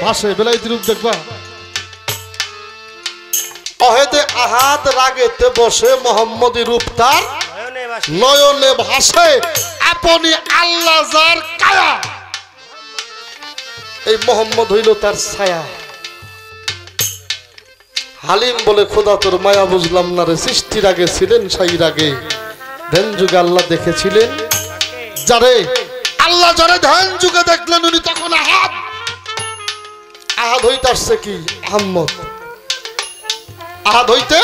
ভাসে বেলায়েতের রূপ দেখবা অহেদে আহাত রাগেতে বসে মোহাম্মদের রূপ তার নয়নে ভাসে আপনি আল্লাহ যার কায়া এই মোহাম্মদ হইল তার ছায়া হালিম বলে খোদা তোর মায়া বুঝলাম না রে সৃষ্টির আগে ছিলেন সাইর আগে ধ্যান যুগে আল্লাহ দেখেছিলেন যারে আল্লাহ যারে ধ্যান যুগে দেখলেন উনি তখন আহাদ আহাদ হইতে আসছে কি আহম্মদ আহাদ হইতে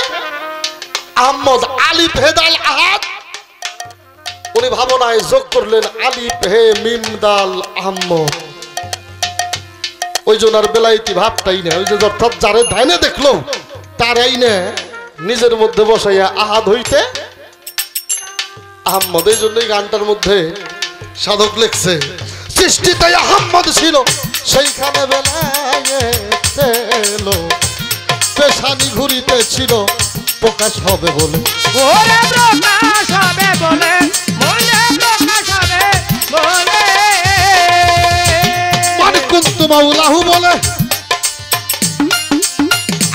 আহম্মদ আলিফ হে দাল আহাদ, উনি ভাবনায় যোগ করলেন আলিফ হে মিম দাল আহম্মদ। ওই জন্য আর বেলাইতি ভাবটাই না, ওই যে অর্থাৎ যারে ধাইনে দেখলো তারাই না নিজের মধ্যে বসাইয়া আহাদ হইতে আহম্মদ। এই জন্য এই গানটার মধ্যে সাধক লিখছে সৃষ্টিটাই আহম্মদ ছিল, সেইখানে বেলায়েত এলো, পেশানি ঘুরিতে ছিল প্রকাশ হবে বলে। ওরে প্রকাশ হবে বলে, মনে প্রকাশ হবে বলে। মানে কুন্তু মাওলাহু বলে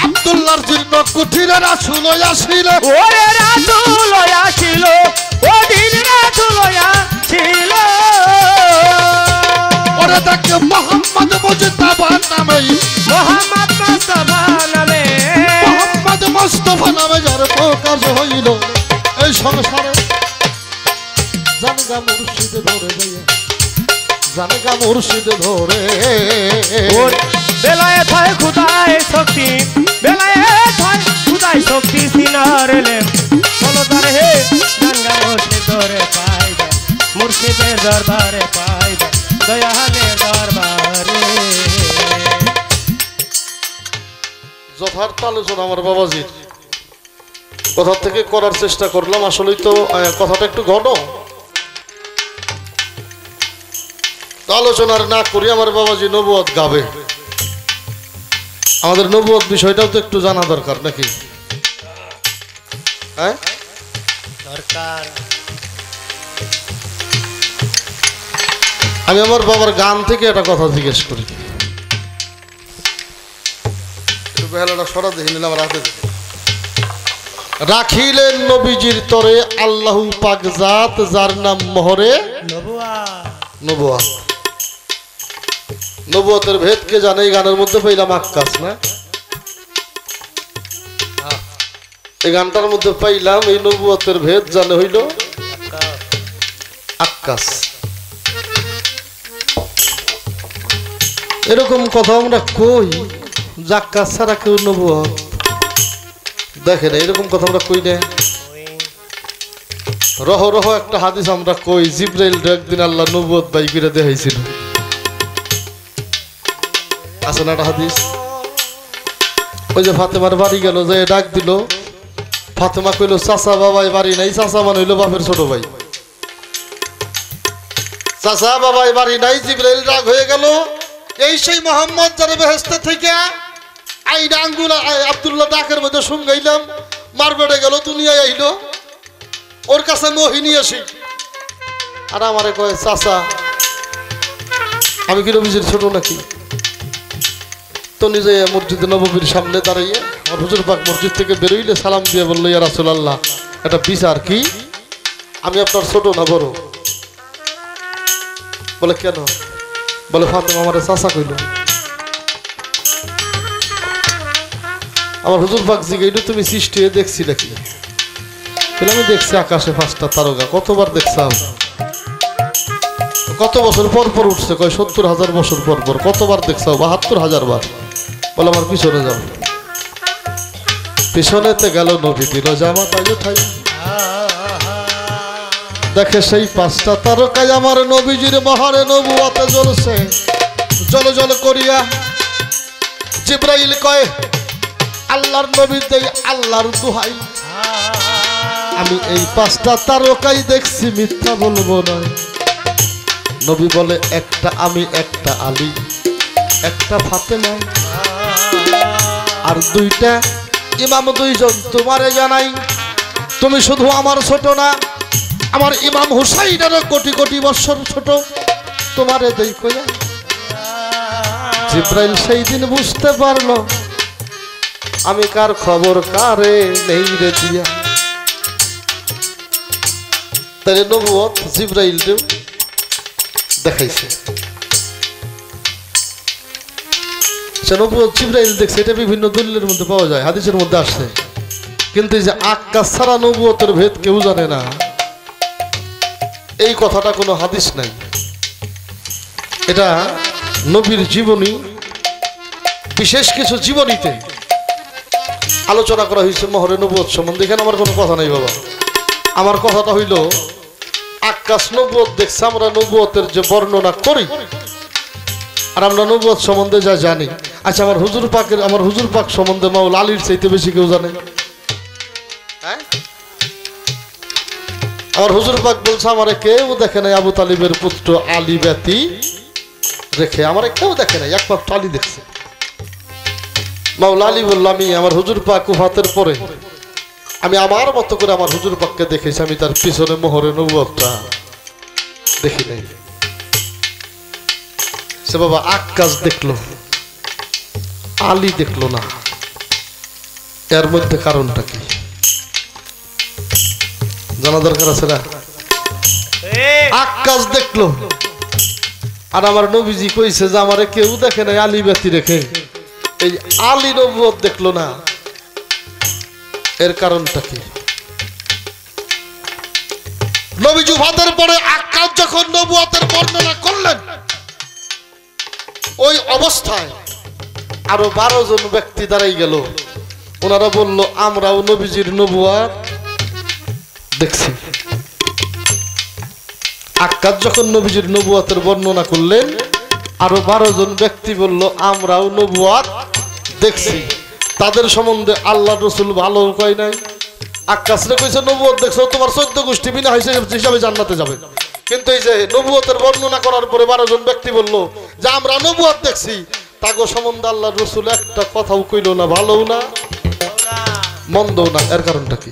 আব্দুল্লাহর জীর্ণ কুঠিরে রাসূল আসিল। ওরে রাসূল আসিল, ওদিন রাসূল আসিল। ওরে তাকে মোহাম্মদ মুজতাবা নামে, মোহাম্মদ মুস্তাফা নামে, মোহাম্মদ মুস্তাফা নামে যার প্রকাশ হইল এই সংসারে। জানগা মুর্শিদ ধরে যাইয়া, জানগা মুর্শিদ ধরে। ওরে বেলায়েত হয় খুদাই শক্তি, বেলায়েত হয় খুদাই শক্তি সিনার এলেম। বলো তার হে জানগা মুর্শিদ ধরে পাইবা, মুর্শিদের দরবারে পাইবা, দয়ালের দরবারে। যথার্থ আলোচনা আমার বাবাজির কথা থেকে করার চেষ্টা করলাম। আসলেই তো কথাটা একটু ঘন, আলোচনার না করি আমার বাবাজি নবুয়ত গাবে। আমাদের নবুয়ত বিষয়টাও তো একটু জানা দরকার নাকি? হ্যাঁ দরকার। আমি আমার বাবার গান থেকে একটা কথা জিজ্ঞেস করি। বেহালাটা সরা দেখে নিলাম আমার হাতে। রাখিলেন নবীজির তরে আল্লাহু পাক জাত, যার নাম মোহরে নবুয়া। নবুয়তের ভেদ কে জানে? এই গানের মধ্যে পাইলাম আক্কাস না, এই গানটার মধ্যে পাইলাম এই নবুয়তের ভেদ জানে হইল আক্কাস। এরকম কথা আমরা কই, আক্কাস ছাড়া কেউ নবুয়ত দেখে না, এরকম কথা আমরা কই না। রহ রহ একটা হাদিস আমরা কই, জিব্রাইল একদিন আল্লাহ নবুয়ত বাই করে দেখাইছিল। আছে না একটা হাদিস? ওই যে ফাতেমার বাড়ি গেল, যে ডাক দিল, ফাতেমা কইল চাচা বাবাই বাড়ি নাই। চাচা মানে হইল বাপের ছোট ভাই। চাচা বাবাই বাড়ি নাই, জিব্রাইল রাগ হয়ে গেল। এই সেই মোহাম্মদ যারা বেহেশতে থেকে আইনা আঙ্গুল আব্দুল্লাহ ডাকের মধ্যে শুঙ্গাইলাম, মারবেড়ে গেল, দুনিয়ায় আইলো, ওর কাছে মোহিনী আসি। আর আমারে কয় চাচা, আমি কি নবীজির ছোট নাকি? তো নিজে মসজিদে নববীর সামনে দাঁড়াইয়ে আমার হুজুর পাক মসজিদ থেকে বেরোইলে সালাম দিয়ে বললো, ইয়া রাসূলুল্লাহ, এটা বিচার কি? আমি আপনার ছোট না বড়? বলে কেন? বলে ফাতেমা আমারে চাচা কইল। আমার হুজুর পাক জিগাইল, তুমি সৃষ্টি হয়ে দেখছিলে কি? বলে আমি দেখছি আকাশে 5টা তারকা। কতবার দেখছাম? কত বছর পর পর উঠছে? কয় 70,000 বছর পর পর। কতবার দেখছাও? 72,000 বার। বলে আমার পিছনে যাও। পিছনেতে গেল, নবী দিল জামাতা উঠাই, দেখে সেই 5টা তারকায় আমার নবীজির মহারে নবুয়তে জ্বলছে, জল জল করিয়া। জিব্রাইল কয়, আল্লাহর নবী দেই আল্লাহর দোহাই, আমি এই 5টা তারকাই দেখছি, মিথ্যা বলবো না। নবী বলে, একটা আমি, একটা আলী, একটা ফাতেমা, আর 2টা ইমাম, 2জন তোমারে জানাই। তুমি শুধু আমার ছোট না, আমার ইমাম হুসাইনেরও কোটি কোটি বছর ছোট, তোমারে দেই কইয়া। জিব্রাইল সেই দিন বুঝতে পারলো, আমি কার খবর কারে নেই রে দিয়া। তাহলে নবুয়ত জিব্রাইল দেখাইছে, সে নবুয়ত জিব্রাইল দেখছে। এটা বিভিন্ন দলিলের মধ্যে পাওয়া যায়, হাদিসের মধ্যে আসছে। কিন্তু এই যে আক্কাস ছাড়া নবুয়তের ভেদ কেউ জানে না, এই কথাটা কোনো হাদিস নাই। এটা নবীর জীবনী, বিশেষ কিছু জীবনীতে আলোচনা করা হয়েছে মোহরে নবুয়ত সম্বন্ধে। এখানে আমার কোনো কথা নেই বাবা। আমার কথাটা হইল আকাশ নবুয়ত দেখছে, আমরা নবুয়তের যে বর্ণনা করি আর আমরা নবুয়ত সম্বন্ধে যা জানি। আচ্ছা আমার হুজুর পাক সম্বন্ধে মাওলা আলীর চাইতে বেশি কেউ জানে? হ্যাঁ, আমার হুজুর পাক বলছে আমারে কেউ দেখে নাই আবু তালিবের পুত্র আলী ব্যতি রেখে, আমারে কেউ দেখে নাই, একমাত্র আলী দেখছে। মাওলা আলী বললাম আমি আমার হুজুর পাক ওফাতের পরে আমি আমার মতো করে আমার হুজুর পাককে দেখেছি, আমি তার পিছনে মোহরে নবুয়তটা দেখি নাই। সে বাবা আকাশ দেখলো, আলী দেখলো না, এর মধ্যে কারণটা কি জানা দরকার আছে না? আকাশ দেখলো আর আমার নবীজি কইছে যে আমারে কেউ দেখে নাই আলী ব্যতি রেখে, এই আলী নবুয়ত দেখলো না, এর কারণটা কি? নবীজি ওফাতের পরে আকাশ যখন নবুয়তের বর্ণনা করলেন, ওই অবস্থায় আরো 12 জন ব্যক্তি দাঁড়াই গেল। ওনারা বলল আমরাও নবীজির নবুয়ত দেখছি। আকাশ যখন নবীজির নবুয়তের বর্ণনা করলেন, আরো 12 জন ব্যক্তি বলল আমরাও নবুয়ত দেখছি। তাদের সম্বন্ধে আল্লাহ রসুল ভালো কয় নাই। আকাশরে কইছে নবুয়ত দেখছো, তোমার 14 গোষ্ঠী বিনা হিসাবে জান্নাতে যাবে। কিন্তু এই যে নবুয়তের বর্ণনা করার পরে 12 জন ব্যক্তি বলল যে আমরা নবুয়ত দেখছি, তাগো সম্বন্ধে আল্লাহ রসুল একটা কথাও কইল না, ভালোও না মন্দও না। এর কারণটা কি?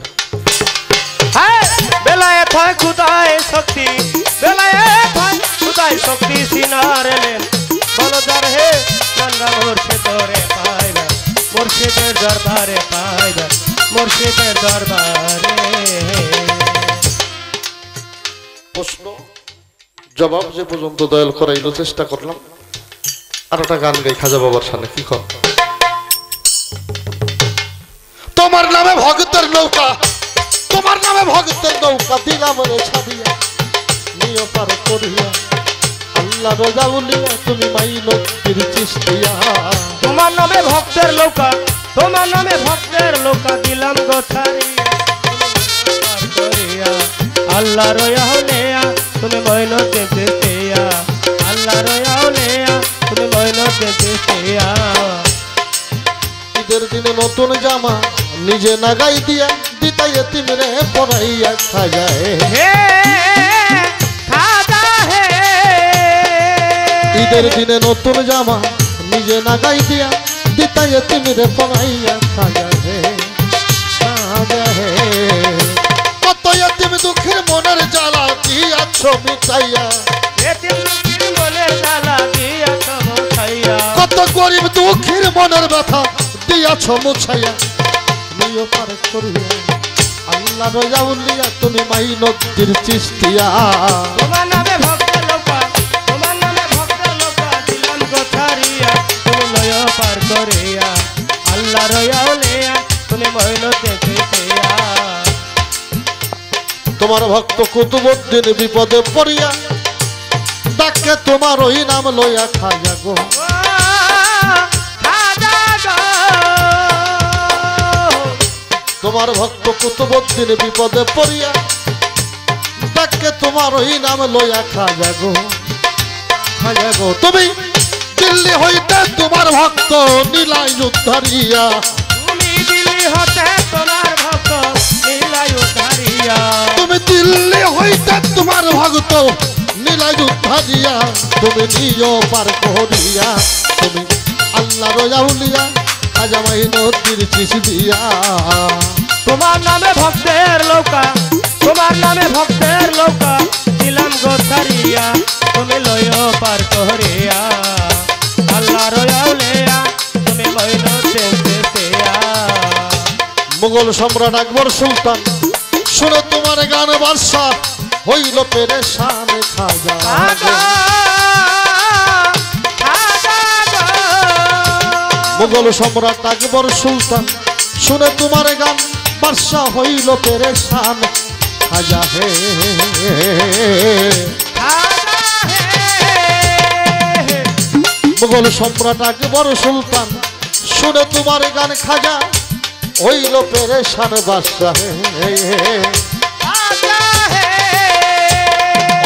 বেলায়েত হয় খুদায় শক্তি, বেলায়েত হয় খুদায় শক্তি সিনার এলেন বলদার হে গঙ্গা মুর্শিদরে পাইবা, মুর্শিদের দরবারে পাইবা, মুর্শিদের দরবারে। প্রশ্ন জবাব যে পর্যন্ত দয়াল করাইলো চেষ্টা করলাম। আর একটা গান গাই খাজা বাবার সামনে, কি কর? তোমার নামে ভক্তের নৌকা, তোমার নামে ভক্তের নৌকা দিলাম রে ছাড়িয়া, নিও পার করিয়া আল্লাহ রাজাউলিয়া তুমি মাইনতির চিশতিয়া। তোমার নামে ভক্তের নৌকা, তোমার নামে ভক্তের নৌকা দিলাম গো ছাড়িয়া, পার করিয়া আল্লাহ রয়াউলিয়া তুমি মাইনতির চিশতিয়া, আল্লাহ রয়াউলিয়া তুমি মাইনতির চিশতিয়া। ঈদের দিনে নতুন জামা নিজে নাগাই দিয়া দিতাই এতিমরে পড়াইয়া খাজায়। ঈদের দিনে নতুন জামা নিজে নাগাই দিয়া দিতাই এতিমরে পড়াইয়া খাজায়। কত এতিম দুঃখের মনের জ্বালা দিয়াছ মিটাইয়া, কত গরিব দুঃখের মনের ব্যথা দিয়াছ মুছাইয়া, নিও পার করিয়া আল্লাহ রাজাউলিয়া তুমি মাইনতির চিশতিয়া। তোমার নামে ভক্তের নৌকা, তোমার নামে ভক্তের নৌকা দিলাম গো ছাড়িয়া, তুমি লয় পার করিয়া আল্লাহ রাজাউলিয়া তুমি মাইনতির চিশতিয়া। তোমার ভক্ত কুতুবউদ্দিন বিপদে পড়িয়া ডাকে তোমার ওই নাম লইয়া খাজা গো। তোমার ভক্ত কুতুবউদ্দিন বিপদে পড়িয়া ডাকে তোমার ওই নাম লইয়া খাজা গো, খাজা গো। তুমি দিল্লি হইতে তোমার ভক্ত নীলাই উদ্ধারিয়া, তুমি দিল্লি হতে তোমার ভক্ত নীলাই উদ্ধারিয়া, তুমি দিল্লি হইতে তোমার ভক্ত নীলাই উদ্ধারিয়া, তুমি নিও পার করিয়া তুমি আল্লাহ রাজাউলিয়া খাজা মাইনতির চিশতিয়া। তোমার নামে ভক্তের নৌকা, তোমার নামে ভক্তের নৌকা দিলাম গো ছাড়িয়া, তুমি লয় পার করিয়া আল্লাহ রাজাউলিয়া তুমি মাইনতির চিশতিয়া। মুঘল সম্রাট আকবর সুলতান শুনে তোমার গান বাদশা হইল পেরেশান খাজা। মুঘল সম্রাট আকবর সুলতান শুনে তোমার গান বাদশা হইল পেরেশান খাজা হে। মুঘল সম্রাট আকবর সুলতান শুনে তোমার গান খাজা হইল পেরেশান বাদশাহ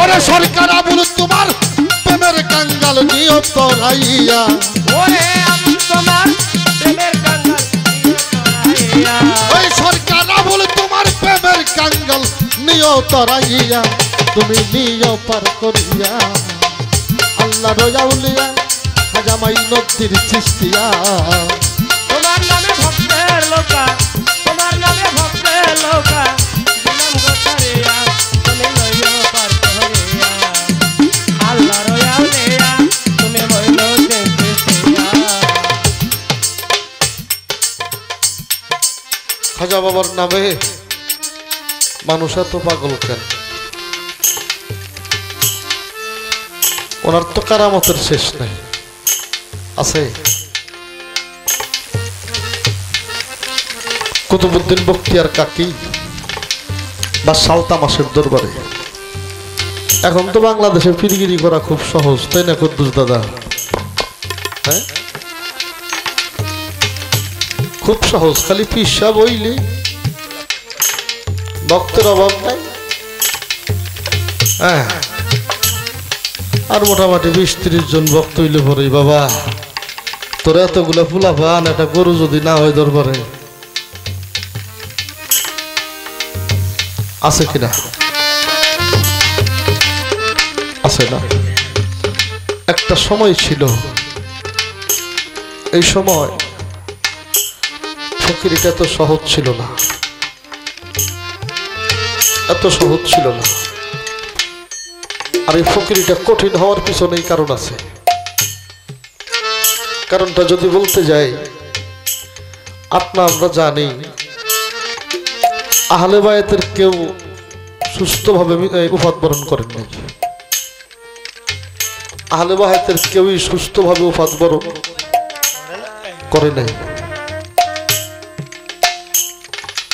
ওরে সরকার আবুল তোমার প্রেমের কাঙ্গাল নিয় তরাইয়া ওরে আমি তোমার প্রেমের কাঙ্গাল ওই সরকার আবুল তোমার প্রেমের কাঙ্গাল নিয় তরাইয়া তুমি নিয় পার করিয়া আল্লাহ রয়াউলিয়া হাজামাই নদীর চিস্তিয়া তোমার নামে ভক্তের লোকা তোমার নামে ভক্তের লোকা দিলাম গোছারিয়া তুমি লইও পার করিয়া আল্লাহ রয়াউলিয়া তুমি হইল চিস্তিয়া খাজা বাবার নামে মানুষ এত পাগল কেন ওনার তো কারামতের শেষ নাই আছে কুতুবউদ্দিন বখতিয়ার কাকি বা সালতামাসের দরবারে এখন তো বাংলাদেশে ফিরিগিরি করা খুব সহজ তাই না কুদ্দুস দাদা হ্যাঁ খুব সহজ খালি পিসা বইলি ভক্তের অভাব নাই হ্যাঁ আর মোটামুটি 20-30 জন ভক্ত হইলে পরে বাবা তোর এতগুলা ফুলা পান একটা গরু যদি না হয় দরবারে আছে কিনা আছে না একটা সময় ছিল এই সময় ফকিরিটা এত সহজ ছিল না এত সহজ ছিল না আর এই ফকিরিটা কঠিন হওয়ার পিছনেই কারণ আছে কারণটা যদি বলতে যাই আমরা জানি আহলে বায়াতের কেউ সুস্থভাবে উফাত বরণ করেন নাই আহলে বায়াতের কেউই সুস্থভাবে উফাত বরণ করে নাই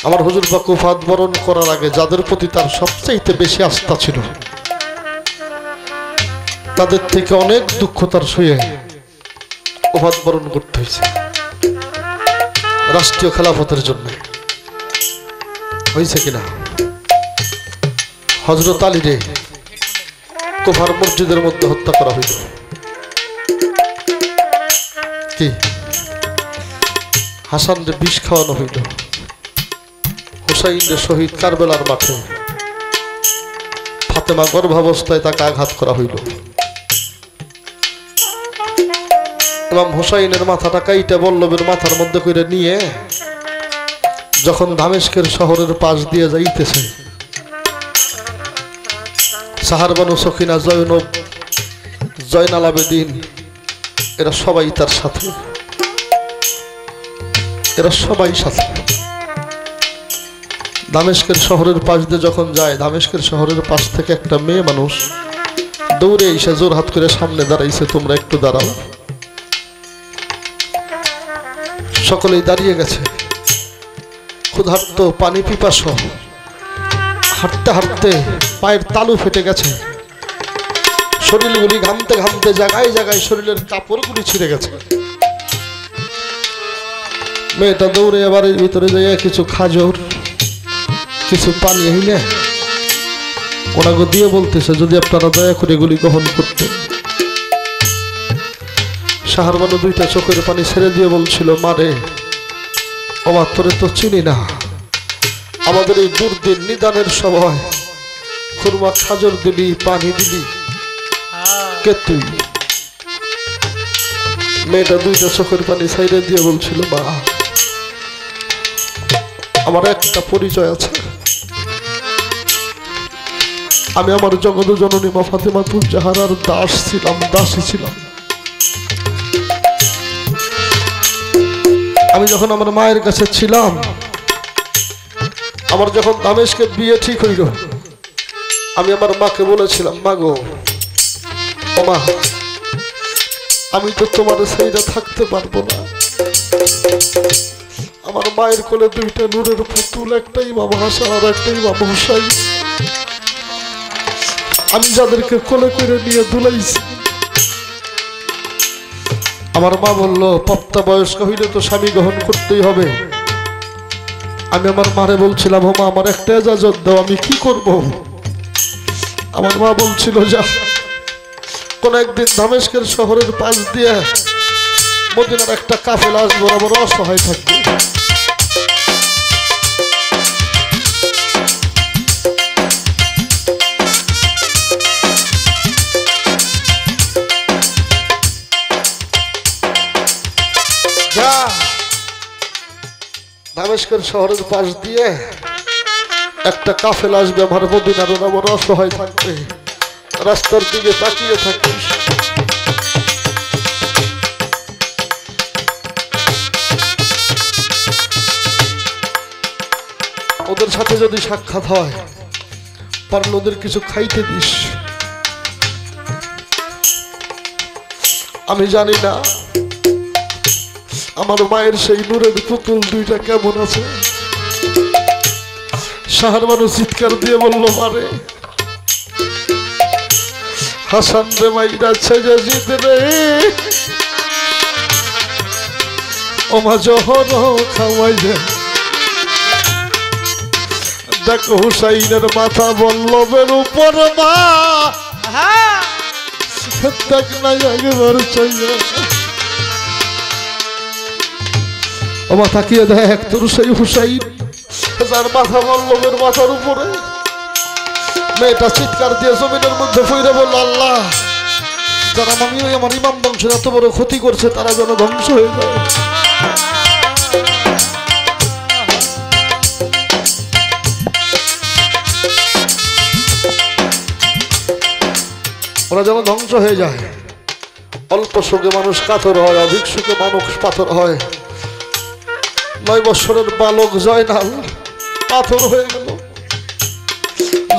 আমার হুজুর পাক উফাত বরণ করার আগে যাদের প্রতি তার সবচেয়ে বেশি আস্থা ছিল তাদের থেকে অনেক দুঃখ তার সয়ে উফাত বরণ করতে হয়েছে রাষ্ট্রীয় খেলাফতের জন্য হয়েছে কিনা হযরত আলী রে কুফার মসজিদের মধ্যে হত্যা করা হইল কি হাসান রে বিষ খাওয়ানো হইল হুসাইন রে শহীদ কারবেলার মাঠে ফাতেমা গর্ভাবস্থায় তাকে আঘাত করা হইল ইমাম হুসাইনের মাথাটা কাইটা বল্লভের মাথার মধ্যে করে নিয়ে যখন দামেস্কের শহরের পাশ দিয়ে যাইতেছে সাহারবানু সখিনা জয়নব জয়নাল আবেদিন এরা সবাই তার সাথে এরা সবাই সাথে দামেস্কের শহরের পাশ দিয়ে যখন যায় দামেস্কের শহরের পাশ থেকে একটা মেয়ে মানুষ দৌড়ে এসে জোর হাত করে সামনে দাঁড়াইছে তোমরা একটু দাঁড়াও সকলেই দাঁড়িয়ে গেছে ক্ষুধার্ত পানি পিপাস হাঁটতে হাঁটতে পায়ের তালু ফেটে গেছে শরীরগুলি ঘামতে ঘামতে জায়গায় জায়গায় শরীরের কাপড়গুলি ছিঁড়ে গেছে মেয়েটা দৌড়ে আবার ভিতরে যাইয়া কিছু খাজর কিছু পানি হইলে ওনাকে দিয়ে বলতেছে যদি আপনারা দয়া করে এগুলি গ্রহণ করতেন সাহারবানু দুইটা চোখের পানি ছেড়ে দিয়ে বলছিল মারে ওমা তোরে তো চিনি না আমাদের এই দুর্দিন নিদানের সময় খুরমা খাজর দিলি পানি দিলি কে তুই মেয়েটা দুইটা চোখের পানি ছেড়ে দিয়ে বলছিল মা আমার একটা পরিচয় আছে আমি আমার জগৎ জননী মা ফাতেমাতুল জাহরার দাস ছিলাম দাসী ছিলাম আমি যখন আমার মায়ের কাছে ছিলাম আমার যখন দামেস্কের বিয়ে ঠিক হইল আমি আমার মাকে বলেছিলাম মা গো ও মা আমি তো তোমার সেইটা থাকতে পারবো না আমার মায়ের কোলে দুইটা নূরের পুতুল একটা ইমাম হাসান আর একটা ইমাম হুসাইন আমি যাদেরকে কোলে করে নিয়ে দুলাইছি আমার মা বলল প্রাপ্ত বয়স্ক হইলে তো স্বামী গ্রহণ করতেই হবে আমি আমার মারে বলছিলাম, ও মা আমার একটা ইজাজত দাও, আমি কি করব? আমার মা বলছিল, যা কোন একদিন দামেস্কের শহরের পাশ দিয়ে মদিনার একটা কাফেলা আসবে, ওরা বড় অসহায় থাকবে। দামেস্কের শহরের পাশ দিয়ে একটা কাফেলা আসবে আমার মদিনার, ওরা বড় অসহায় থাকবে, রাস্তার দিকে তাকিয়ে থাকিস। ওদের সাথে যদি সাক্ষাৎ হয়, পারলে ওদের কিছু খাইতে দিস। আমি জানি না আমার মায়ের সেই নূরের পুতুল দুইটা কেমন আছে। শাহর মানুষ চিৎকার দিয়ে বলল, মারে হাসান রে মাইরা ছেজে জিত রে, ও মা জহর খাওয়াই যায়। দেখো হুসাইনের মাথা বল্লভের উপর, মা দেখ নাই একবার চাইয়া। ও মা তাকিয়ে দেখ, তোর সেই হুসাইন যার মাথা বল্লভের মাথার উপরে। মেয়েটা চিৎকার দিয়ে জমিনের মধ্যে ফিরে বলল, আল্লাহ যারা আমি আমার ইমাম বংশের এত বড় ক্ষতি করছে, তারা যেন ধ্বংস হয়ে যায়। ওরা যেন ধ্বংস হয়ে যায়। অল্প সুখে মানুষ কাতর হয়, অধিক সুখে মানুষ পাথর হয়। 9 বছরের বালক জয়নাল পাথর হয়ে গেল।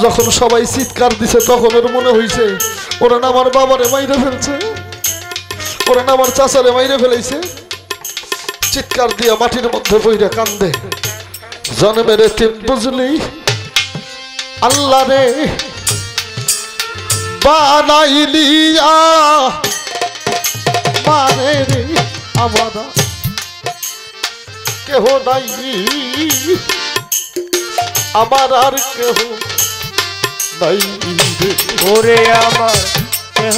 যখন সবাই চিৎকার দিছে, তখন ওর মনে হয়েছে, ওরা না আমার বাবারে মাইরে ফেলছে, ওরা না আমার চাচারে মাইরে ফেলেছে। চিৎকার দিয়ে মাটির মধ্যে পইরা কান্দে, জন্মের এতিম বুঝলি আল্লাহ রে বানাইলিয়া, মারে রে আমার কেহ নাই, আমার আর কেহ নাই রে। ওরে আমার কেহ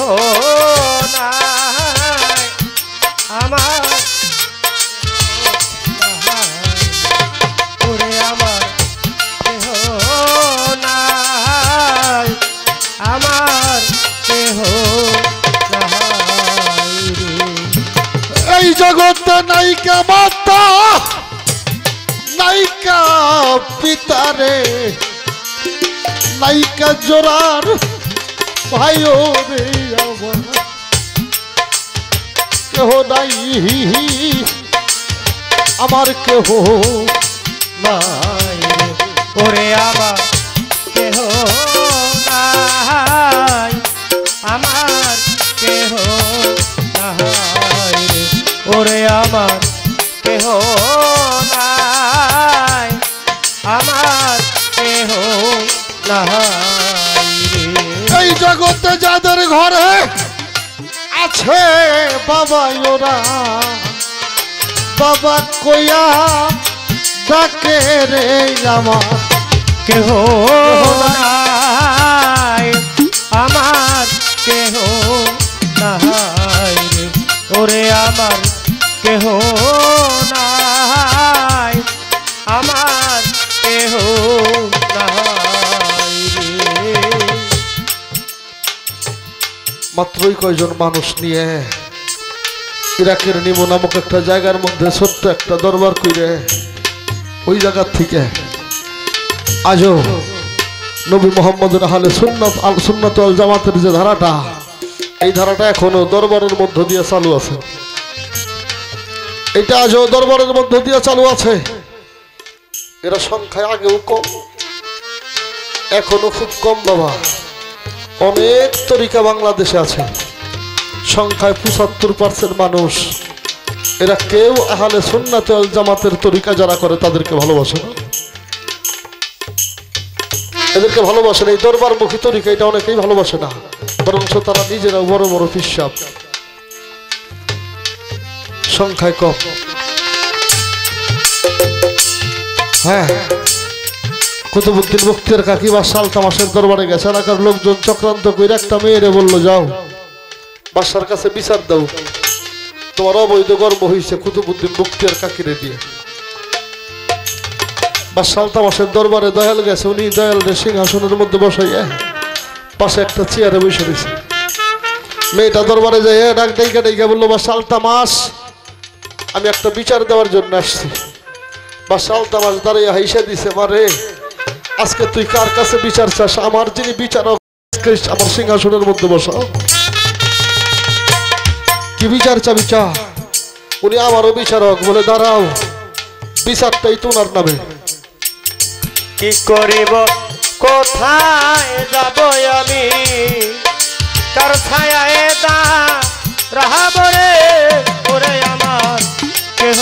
নাই, আমার ওরে আমার কেহ নাই, আমার কেহ নাই রে। এই জগতে নাইকা মাতা, নাইকা পিতারে, নাইকা জোরার ভাইও রে, আমার কেহ নাই, আমার কেহ নাই। ওরে আমার কেহ নাই, আমার কেহ নাই রে। ওরে আমার কেহ নাই, আমার কেহ নাই রে। এই জগতে যাদের ঘরে আছে বাবা, ওরা বাবা কইয়া ডাকে রে, আমার কেহ নাই, আমার কেহ নাই রে। ওরে আমার কেহ নাই, আমার কেহ নাই রে। মাত্রই কয়জন মানুষ নিয়ে ইরাকের নিমো নামক একটা জায়গার মধ্যে ছোট্ট একটা দরবার কইরে, ওই জায়গার থেকে আজও নবী মুহাম্মদের আহলে সুন্নাত আল সুন্নাত ওয়াল জামাতের যে ধারাটা, এই ধারাটা এখনো দরবারের মধ্য দিয়ে চালু আছে। এটা আজও দরবারের মধ্য দিয়ে চালু আছে। এরা সংখ্যায় আগেও কম, এখনো খুব কম বাবা। অনেক তরিকা বাংলাদেশে আছে, সংখ্যায় 75% মানুষ। এরা কেউ আহলে সুন্নাত ওয়াল জামাতের তরিকা যারা করে তাদেরকে ভালোবাসে না, এদেরকে ভালোবাসে না। এই দরবারমুখী তরিকা এটা অনেকেই ভালোবাসে না, বরং তারা নিজেরা বড় বড় পিসাব, সংখ্যায় কম। হ্যাঁ, কুতুবউদ্দিন বখতিয়ার কাকি বাদশাহ আলতামাশের দরবারে গেছে। এলাকার লোকজন চক্রান্ত করে একটা মেয়েরে বলল, যাও বাদশার কাছে বিচার দাও, তোমার অবৈধ গর্ব হয়েছে কুতুবউদ্দিন বখতিয়ার কাকিরে দিয়ে। বাদশাহ আলতামাশের দরবারে দয়াল গেছে, উনি দয়ালের সিংহাসনের মধ্যে বসাইয়া পাশে একটা চেয়ারে বসে রয়েছে। মেয়েটা দরবারে যাই ডাক ডাইকা ডাইকা বললো, বাদশাহ আলতামাশ, আমি একটা বিচার দেওয়ার জন্য আসছি। বাদশাহ আলতামাশ দাঁড়িয়ে হাইসা দিছে, মারে আজকে তুই কার কাছে বিচার চাস? আমার যিনি বিচারক আমার সিংহাসনের মধ্যে বসাও। কি বিচার চাবি চা? উনি আমারও বিচারক। বলে দাঁড়াও, বিচারটাই তোমার নামে। কি করিব কোথায় যাব আমি, কার ছায়ায় দাঁড়াব রে, ওরে আমার কেহ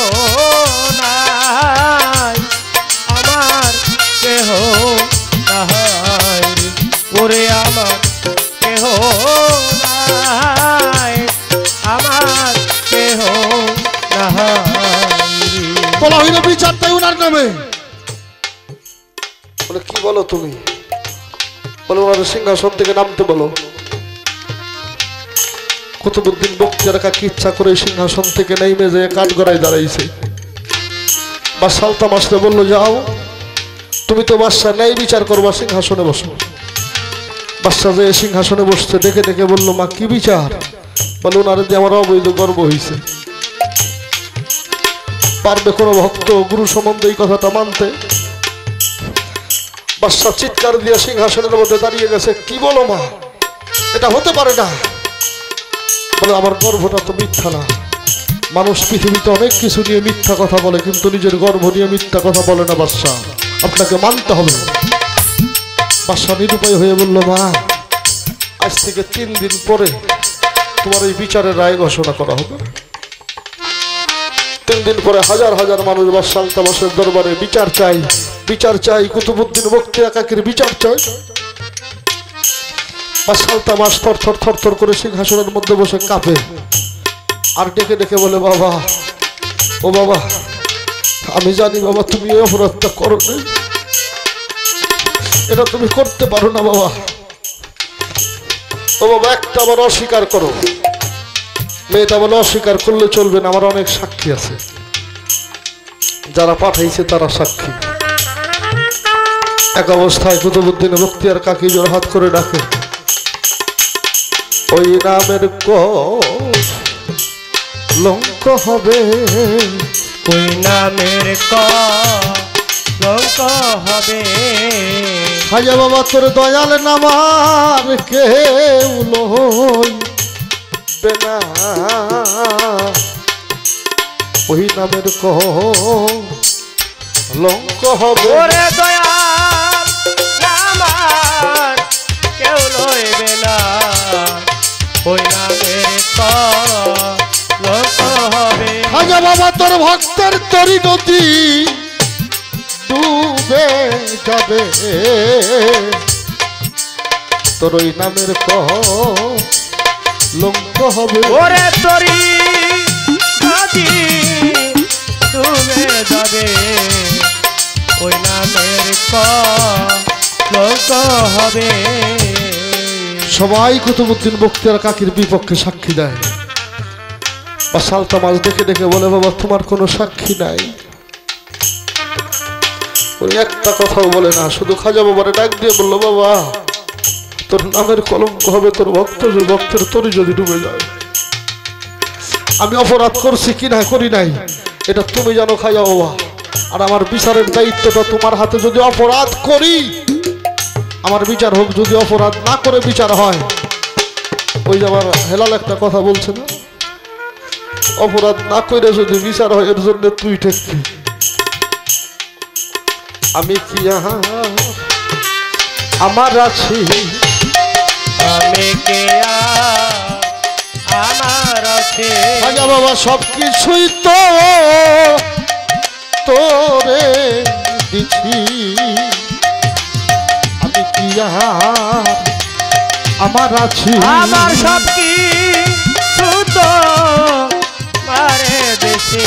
নাই, আমার কেহ নাই, ওরে আমার কেহ নাই, আমার কেহ নাই। বলা হইল বিচারটাই ওনার নামে। বলে কি বলো তুমি? বলে ওনার সিংহাসন থেকে নামতে বলো। কুতুবউদ্দিন বখতিয়ার কাকি ইচ্ছা করে সিংহাসন থেকে নেমে যেয়ে কাঠগড়ায় দাঁড়াইছে। বাদশাহ আলতামাশরে বললো, যাও তুমি তো বাদশাহ, ন্যায় বিচার করবা, সিংহাসনে বসো। বাদশাহ যে সিংহাসনে বসছে, ডেকে ডেকে বললো, মা কি বিচার? বলে ওনারে দিয়ে আমার অবৈধ গর্ব হয়েছে। পারবে কোনো ভক্ত গুরু সম্বন্ধে এই কথাটা মানতে? বাদশাহ চিৎকার দিয়ে সিংহাসনের মধ্যে দাঁড়িয়ে গেছে, কি বলো মা, এটা হতে পারে না। বলে আমার গর্ভটা তো মিথ্যা না। মানুষ পৃথিবীতে অনেক কিছু নিয়ে মিথ্যা কথা বলে, কিন্তু নিজের গর্ভ নিয়ে মিথ্যা কথা বলে না বাদশাহ, আপনাকে মানতে হবে। বাদশাহ নিরুপায় হয়ে বলল, মা আজ থেকে 3 দিন পরে তোমার এই বিচারের রায় ঘোষণা করা হবে। 3 দিন পরে হাজার হাজার মানুষ বাদশাহ আলতামাশের দরবারে বিচার চাই, বিচার চাই, কুতুবউদ্দিন বখতিয়ার কাকির বিচার চাই। বাদশাহ আলতামাশ থর থর থর থর করে সিংহাসনের মধ্যে বসে কাঁপে, আর ডেকে ডেকে বলে, বাবা ও বাবা, আমি জানি বাবা তুমি এই অপরাধটা করো না, এটা তুমি করতে পারো না বাবা। ও বাবা, একটা আবার অস্বীকার করো। মেয়েটা বলে, অস্বীকার করলে চলবে না, আমার অনেক সাক্ষী আছে, যারা পাঠাইছে তারা সাক্ষী। এক অবস্থায় কুতুবউদ্দিন বখতিয়ার কাকি জোর হাত করে ডাকে, ওই নামের কলঙ্ক হবে, ওই নামের কলঙ্ক হবে। খাজা বাবা তোর দয়াল নামার কেউ লইবে না, ওই নামের কলঙ্ক হবে। ওরে দয়াল নামার কেউ লইবে না, ওই নামের কলঙ্ক হবে। খাজা বাবা তোর ভক্তের তরি নদী ডুবে যাবে, তোর ওই নামের কলঙ্ক হবে। ওরে তরি নদী ডুবে যাবে, ওই নামের কলঙ্ক হবে। সবাই কুতুবউদ্দিন বখতিয়ার কাকির বিপক্ষে সাক্ষী দেয়। বাদশাহ আলতামাশ ডেকে ডেকে বলে, বাবা তোমার কোনো সাক্ষী নাই। ওই একটা কথাও বলে না, শুধু খাজা বাবারে ডাক দিয়ে বললো, বাবা তোর নামের কলঙ্ক হবে, তোর ভক্তের তরি যদি ডুবে যায়। আমি অপরাধ করছি কি না করি নাই এটা তুমি জানো খাজা বাবা, আর আমার বিচারের দায়িত্বটা তোমার হাতে। যদি অপরাধ করি আমার বিচার হোক, যদি অপরাধ না করে বিচার হয়, ওই যে আমার হেলাল একটা কথা বলছে না, অপরাধ না করে যদি বিচার হয় এর জন্য তুই ঠেকবি। আমি কি আমার আছি, আমি কে আমার আছে। খাজা বাবা সব কিছুই তো তোরে দিছি, আমি কি আমার আছি, আমার সব কিছু তো মারে দেশে,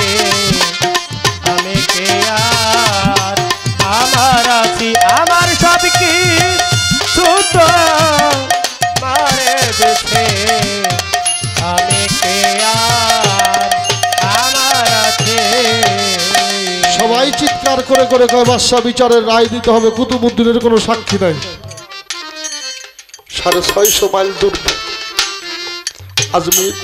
আমি কে আর আমার আছি আমার সব কি সুত মারে দেশে আমি কে আর আমার আছে। সবাই চিৎকার করে করে কয় বাদশা বিচারের রায় দিতে হবে, কুতুবউদ্দিনের কোনো সাক্ষী নাই। 650 মাইল দূর আজমির,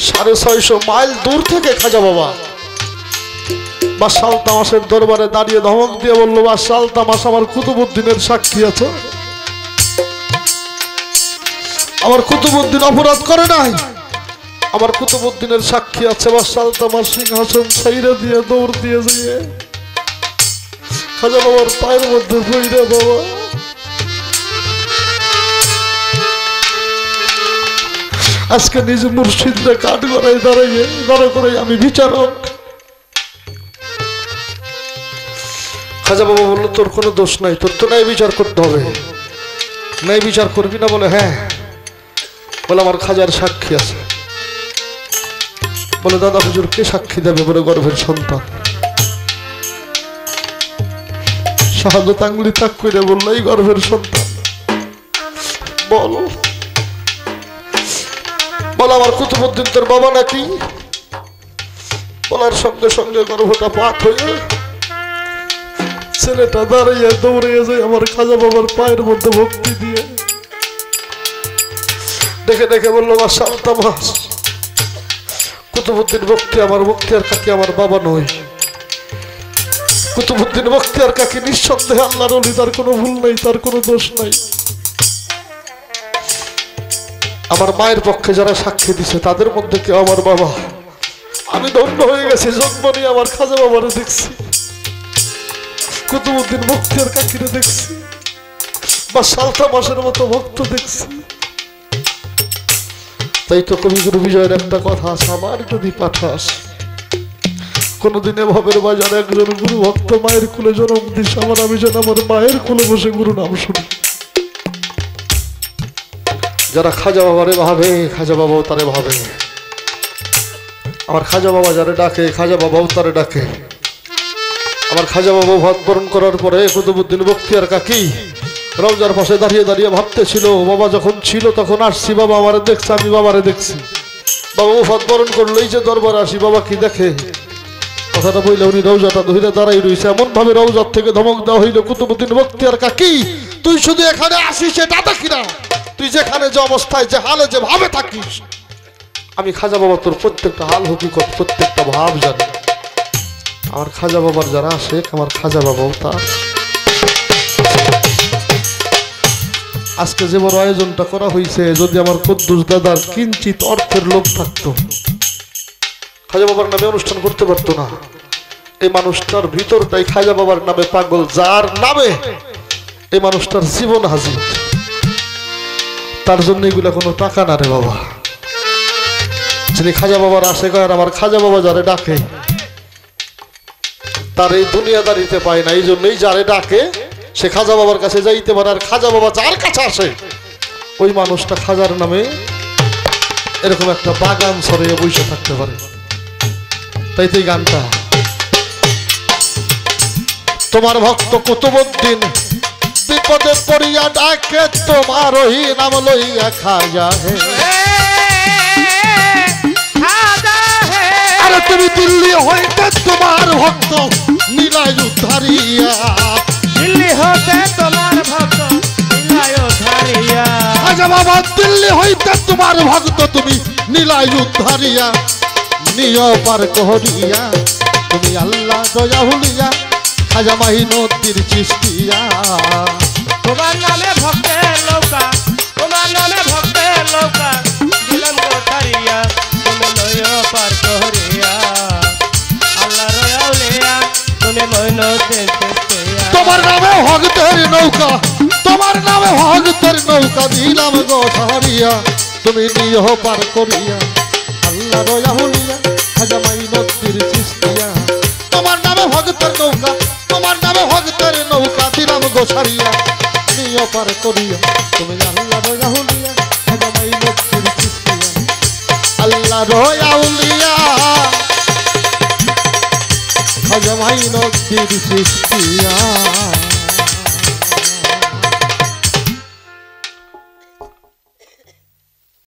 650 মাইল দূর থেকে খাজা বাবা বাদশা আলতামাসের দরবারে দাঁড়িয়ে ধমক দিয়ে বললো, বাদশা আলতামাস আমার কুতুবউদ্দিনের সাক্ষী আছে, আমার কুতুবউদ্দিন অপরাধ করে নাই, আমার কুতুবউদ্দিনের সাক্ষী আছে। বাদশা আলতামাস সিংহাসন ছাইরে দিয়ে দৌড় দিয়ে যেয়ে খাজা বাবার পায়ের মধ্যে পড়ে, বাবা আজকে নিজ মুর্শিদরে কাঠ গড়াই দাঁড়াইয়ে দাঁড়া করে আমি বিচারক। খাজা বাবা বললো, তোর কোনো দোষ নাই, তোর তো নাই বিচার করতে হবে। নাই বিচার করবি না? বলে হ্যাঁ। বলে আমার খাজার সাক্ষী আছে। বলে দাদা হুজুর কে সাক্ষী দেবে? বলে গর্ভের সন্তান। শাহাদত আঙ্গুলি তাক করে বললো, এই গর্ভের সন্তান। বলো বল আমার কুতুবউদ্দিন তোর বাবা নাকি? বলার সঙ্গে সঙ্গে গর্ভটা পাক হয়ে ছেলেটা দাঁড়িয়ে দৌড়ে যায় আমার খাজা বাবার পায়ের মধ্যে ভক্তি দিয়ে দেখে দেখে বললো, বাদশা আলতামাস কুতুবউদ্দিন বখতিয়ার বখতিয়ার কাকি আমার বাবা নয়। কুতুবউদ্দিন বখতিয়ার কাকি নিঃসন্দেহে আল্লাহর ওলি, তার কোনো ভুল নাই, তার কোনো দোষ নাই। আমার মায়ের পক্ষে যারা সাক্ষী দিছে তাদের মধ্যে কেউ আমার বাবা। আমি ধন্য হয়ে গেছি, জন্ম নিয়ে আমার খাজা বাবারে দেখছি, কুতুবউদ্দিন বখতিয়ার কাকিরে দেখছি, বা আলতামাসের মতো ভক্ত দেখছি। তাই তো কবিগুরু বিজয়ের একটা কথা আছে, আমার যদি পাঠাস কোনদিন ভবের বাজারে একজন গুরু ভক্ত মায়ের কুলে জন্ম দিস, আমার আমি যেন আমার মায়ের কুলে বসে গুরু নাম শুনি। যারা খাজা বাবারে ভাবে খাজা বাবাও তারে ভাবে, আমার খাজা বাবা যারে ডাকে খাজা বাবাও তারে ডাকে। আমার খাজা বাবা ভাত বরণ করার পরে কুতুবউদ্দিন বখতিয়ার কাকি রওজার পাশে দাঁড়িয়ে দাঁড়িয়ে ভাবতেছিল, বাবা যখন ছিল তখন আসছি, বাবা আমারে দেখছে, আমি বাবারে দেখছি। বাবা ভাত বরণ করলো, এই যে দরবারে আসি, বাবা কি দেখে? কথাটা বললে উনি রওজাটা ধরে দাঁড়াই রয়েছে, এমন ভাবে রওজার থেকে ধমক দেওয়া হইল, কুতুবউদ্দিন বখতিয়ার কাকি তুই শুধু এখানে আসিস এটা দেখি না, তুই যেখানে যে অবস্থায় যে হালে যে ভাবে থাকিস, আমি খাজা বাবা তোর প্রত্যেকটা হাল হকিকত প্রত্যেকটা ভাব জানি। আমার খাজা বাবার যারা আসে, আমার খাজা বাবাও তার। আজকে যে বড় আয়োজনটা করা হয়েছে, যদি আমার কুদ্দুস দাদার কিঞ্চিত অর্থের লোক থাকতো, খাজা বাবার নামে অনুষ্ঠান করতে পারতো না। এই মানুষটার ভিতরটাই খাজা বাবার নামে পাগল, যার নামে এই মানুষটার জীবন হাজির, তার জন্য এগুলা কোনো টাকা না রে বাবা। যিনি খাজা বাবার আসে আর আমার খাজা বাবা যারে ডাকে তার এই দুনিয়াদারিতে পায় না, এই জন্যই যারে ডাকে সে খাজা বাবার কাছে যাইতে পারে। আর খাজা বাবা যার কাছে আসে ওই মানুষটা খাজার নামে এরকম একটা বাগান ছড়িয়ে বসে থাকতে পারে। তাই তো এই গানটা, তোমার ভক্ত কুতুবউদ্দিন বিপদে পড়িয়া ডাকে, তোমার ওই নাম লইয়া খাজা হে। আরে তুমি দিল্লি হইতে তোমার ভক্ত নীলায় উদ্ধারিয়া, দিল্লি হতে তোমার ভক্ত নীলায় উদ্ধারিয়া, খাজা বাবা দিল্লি হইতে তোমার ভক্ত তুমি নীলায় উদ্ধারিয়া, নিয় পার করিয়া তুমি আল্লাহ দয়া হুলিয়া, খাজা মাহিনতির চিস্তিয়া। তোমার নামে ভক্তের নৌকা, তোমার নামে ভক্তের নৌকা, দিলাম কোঠারিয়া তুমি লয় পার করিয়া, আল্লাহ রয়াউলিয়া তুমি মইনতির চিস্তিয়া। তোমার নামে ভক্তের নৌকা, তোমার নামে ভক্তের নৌকা, দিলাম কোঠারিয়া তুমি নিয় পার করিয়া, আল্লাহ দয়া হুলিয়া খাজা মাহিনতির চিস্তিয়া। তোমার নামে ভক্তের নৌকা, তোমার নামে ভক্তের নৌকা, দিলাম গোছারিয়া নিয় পার করিয়া তুমি আল্লাহ দয়া হুলিয়া খাজা মাহিনতির চিস্তিয়া। আল্লাহ দয়া হুলিয়া খাজা মাইনদ্দির চিশতিয়া।